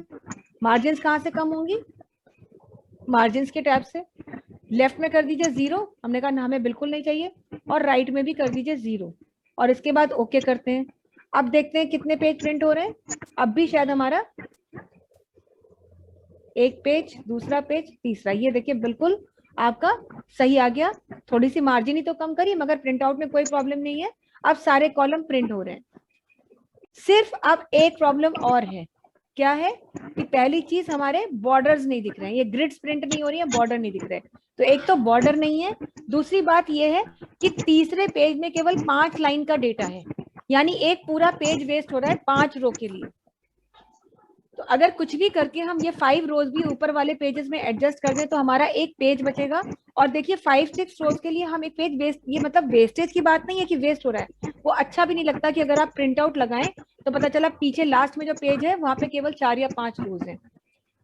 मार्जिन कहाँ से कम होंगी, मार्जिन के टैब से। लेफ्ट में कर दीजिए 0, हमने कहा ना हमें बिल्कुल नहीं चाहिए, और राइट में भी कर दीजिए 0, और इसके बाद ओके करते हैं। अब देखते हैं कितने पेज प्रिंट हो रहे हैं। अब भी शायद हमारा एक पेज, दूसरा पेज, तीसरा, ये देखिए बिल्कुल आपका सही आ गया। थोड़ी सी मार्जिन ही तो कम करिए, मगर प्रिंट आउट में कोई प्रॉब्लम नहीं है। अब सारे कॉलम प्रिंट हो रहे हैं। सिर्फ अब एक प्रॉब्लम और है, क्या है कि पहली चीज हमारे बॉर्डर्स नहीं दिख रहे हैं, ये ग्रिड्स प्रिंट नहीं हो रही है, बॉर्डर नहीं दिख रहे। तो एक तो बॉर्डर नहीं है, दूसरी बात ये है कि तीसरे पेज में केवल 5 लाइन का डेटा है, यानी एक पूरा पेज वेस्ट हो रहा है 5 रो के लिए। तो अगर कुछ भी करके हम ये 5 रोज भी ऊपर वाले पेजेस में एडजस्ट कर दें तो हमारा एक पेज बचेगा। और देखिए 5-6 रोज के लिए हम एक पेज वेस्ट, ये मतलब वेस्टेज की बात नहीं है कि वेस्ट हो रहा है, वो अच्छा भी नहीं लगता कि अगर आप प्रिंट आउट लगाएं तो पता चला पीछे लास्ट में जो पेज है वहां पे केवल 4 या 5 रोज हैं।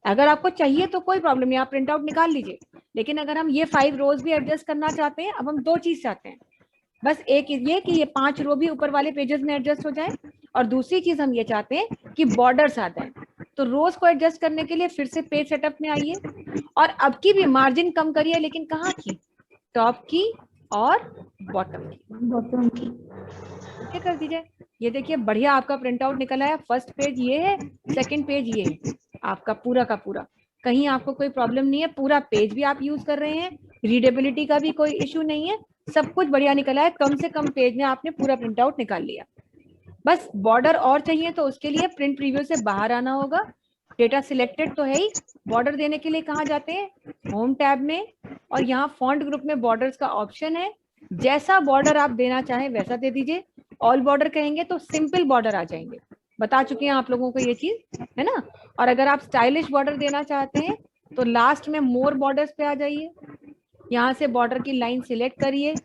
अगर आपको चाहिए तो कोई प्रॉब्लम नहीं, आप प्रिंट आउट निकाल लीजिए। लेकिन अगर हम ये 5 रोज भी एडजस्ट करना चाहते हैं, अब हम 2 चीज चाहते हैं, बस एक ये कि ये 5 रो भी ऊपर वाले पेजेस में एडजस्ट हो जाए, और दूसरी चीज हम ये चाहते हैं कि बॉर्डर्स आ जाए। तो रोज को एडजस्ट करने के लिए फिर से पेज सेटअप में आइए, और अब की भी मार्जिन कम करिए, लेकिन कहाँ की, टॉप की और बॉटम की ओके कर दीजिए। ये देखिए बढ़िया आपका प्रिंट आउट निकल आया। फर्स्ट पेज ये है, सेकंड पेज ये है, आपका पूरा का पूरा, कहीं आपको कोई प्रॉब्लम नहीं है। पूरा पेज भी आप यूज कर रहे हैं, रीडेबिलिटी का भी कोई इश्यू नहीं है, सब कुछ बढ़िया निकला है। कम से कम पेज में आपने पूरा प्रिंट आउट निकाल लिया। बस बॉर्डर और चाहिए तो उसके लिए प्रिंट प्रीव्यू से बाहर आना होगा। डेटा सिलेक्टेड तो है ही, बॉर्डर देने के लिए कहाँ जाते हैं, होम टैब में, और यहाँ फॉन्ट ग्रुप में बॉर्डर्स का ऑप्शन है। जैसा बॉर्डर आप देना चाहें वैसा दे दीजिए। ऑल बॉर्डर कहेंगे तो सिंपल बॉर्डर आ जाएंगे, बता चुके हैं आप लोगों को ये चीज, है ना। और अगर आप स्टाइलिश बॉर्डर देना चाहते हैं तो लास्ट में मोर बॉर्डर्स पे आ जाइए, यहाँ से बॉर्डर की लाइन सिलेक्ट करिए।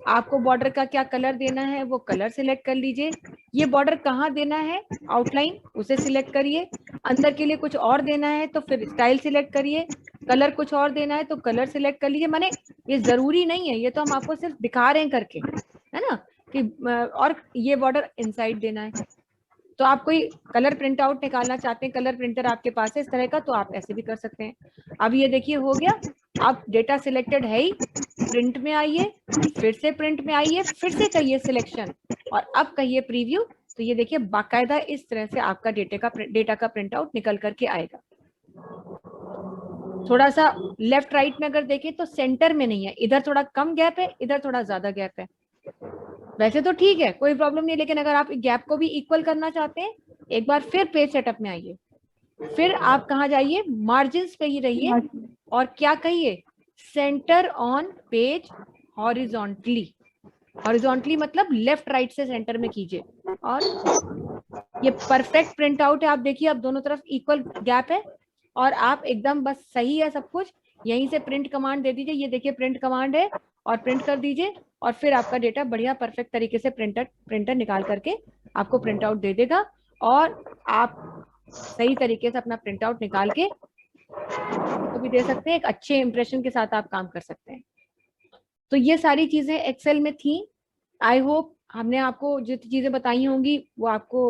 आपको बॉर्डर का क्या कलर देना है वो कलर सिलेक्ट कर लीजिए। ये बॉर्डर कहाँ देना है, आउटलाइन, उसे सिलेक्ट करिए। अंदर के लिए कुछ और देना है तो फिर स्टाइल सिलेक्ट करिए। कलर कुछ और देना है तो कलर सिलेक्ट कर लीजिए। माने ये जरूरी नहीं है, ये तो हम आपको सिर्फ दिखा रहे हैं करके, है ना। कि और ये बॉर्डर इनसाइड देना है। तो आप कोई कलर प्रिंट आउट निकालना चाहते हैं, कलर प्रिंटर आपके पास है इस तरह का, तो आप ऐसे भी कर सकते हैं। अब ये देखिए हो गया, आप डेटा सिलेक्टेड है ही, प्रिंट में आइए, फिर से प्रिंट में आइए, फिर से कहिए सिलेक्शन और अब कहिए प्रीव्यू। तो ये देखिए बाकायदा इस तरह से आपका डेटा का प्रिंट आउट निकल करके आएगा। थोड़ा सा लेफ्ट राइट में अगर देखें तो सेंटर में नहीं है, इधर थोड़ा कम गैप है, इधर थोड़ा ज्यादा गैप है। वैसे तो ठीक है, कोई प्रॉब्लम नहीं, लेकिन अगर आप गैप को भी इक्वल करना चाहते हैं, एक बार फिर पेज सेटअप में आइए, फिर आप कहाँ जाइए, मार्जिन्स पे ही रहिए और क्या कहिए, centre on page horizontally. Horizontally मतलब लेफ्ट राइट से सेंटर में कीजिए और ये परफेक्ट प्रिंट आउट है। आप देखिए अब दोनों तरफ इक्वल गैप है और आप एकदम बस सही है सब कुछ। यहीं से प्रिंट कमांड दे दीजिए, ये देखिए प्रिंट कमांड है और प्रिंट कर दीजिए और फिर आपका डेटा बढ़िया परफेक्ट तरीके से प्रिंटर निकाल करके आपको प्रिंट आउट दे देगा और आप सही तरीके से अपना प्रिंट आउट निकाल के तो भी दे सकते हैं, एक अच्छे इंप्रेशन के साथ आप काम कर सकते हैं। तो ये सारी चीजें एक्सेल में थी। आई होप हमने आपको जो चीजें बताई होंगी वो आपको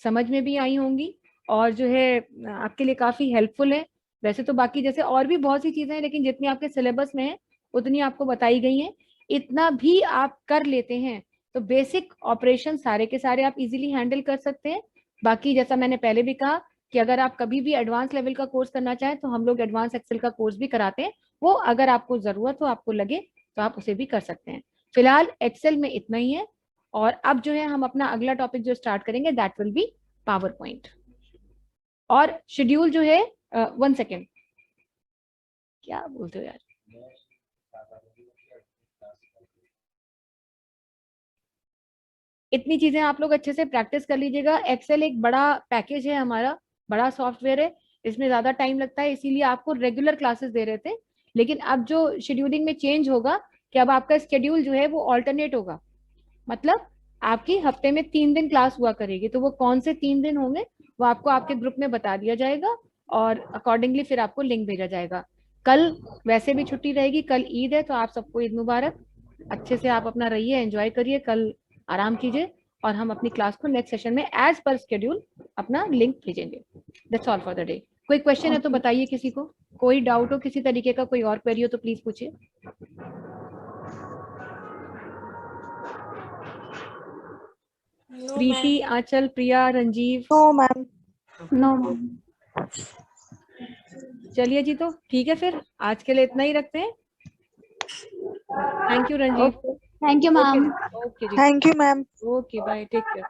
समझ में भी आई होंगी और जो है आपके लिए काफी हेल्पफुल है। वैसे तो बाकी जैसे और भी बहुत सी चीजें हैं, लेकिन जितनी आपके सिलेबस में है उतनी आपको बताई गई हैं। इतना भी आप कर लेते हैं तो बेसिक ऑपरेशन सारे के सारे आप इजीली हैंडल कर सकते हैं। बाकी जैसा मैंने पहले भी कहा कि अगर आप कभी भी एडवांस लेवल का कोर्स करना चाहें तो हम लोग एडवांस एक्सेल का कोर्स भी कराते हैं, वो अगर आपको जरूरत हो, आपको लगे तो आप उसे भी कर सकते हैं। फिलहाल एक्सेल में इतना ही है और अब जो है हम अपना अगला टॉपिक जो स्टार्ट करेंगे that will be power point. और शेड्यूल जो है 1 सेकेंड, क्या बोलते हो यार, इतनी चीजें आप लोग अच्छे से प्रैक्टिस कर लीजिएगा। एक्सेल एक बड़ा पैकेज है हमारा, बड़ा सॉफ्टवेयर है, इसमें ज्यादा टाइम लगता है, इसीलिए आपको रेगुलर क्लासेस दे रहे थे। लेकिन अब जो शेड्यूलिंग में चेंज होगा कि अब आपका शेड्यूल जो है वो ऑल्टरनेट होगा, मतलब आपकी हफ्ते में 3 दिन क्लास हुआ करेगी। तो वो कौन से 3 दिन होंगे वो आपको आपके ग्रुप में बता दिया जाएगा और अकॉर्डिंगली फिर आपको लिंक भेजा जाएगा। कल वैसे भी छुट्टी रहेगी, कल ईद है, तो आप सबको ईद मुबारक। अच्छे से आप अपना रहिए, एंजॉय करिए, कल आराम कीजिए और हम अपनी क्लास को नेक्स्ट सेशन में एज पर शेड्यूल अपना लिंक भेजेंगे। That's all for the day. कोई क्वेश्चन है तो बताइए, किसी को कोई डाउट हो किसी तरीके का, कोई और क्वेरी हो तो प्लीज पूछिए। Preeti, Aanchal, Priya, Ranjeev? No ma'am. No ma'am. चलिए जी, तो ठीक है, फिर आज के लिए इतना ही रखते हैं। Thank you Ranjeev. Thank you ma'am. Okay जी, thank you ma'am. Okay bye, take care.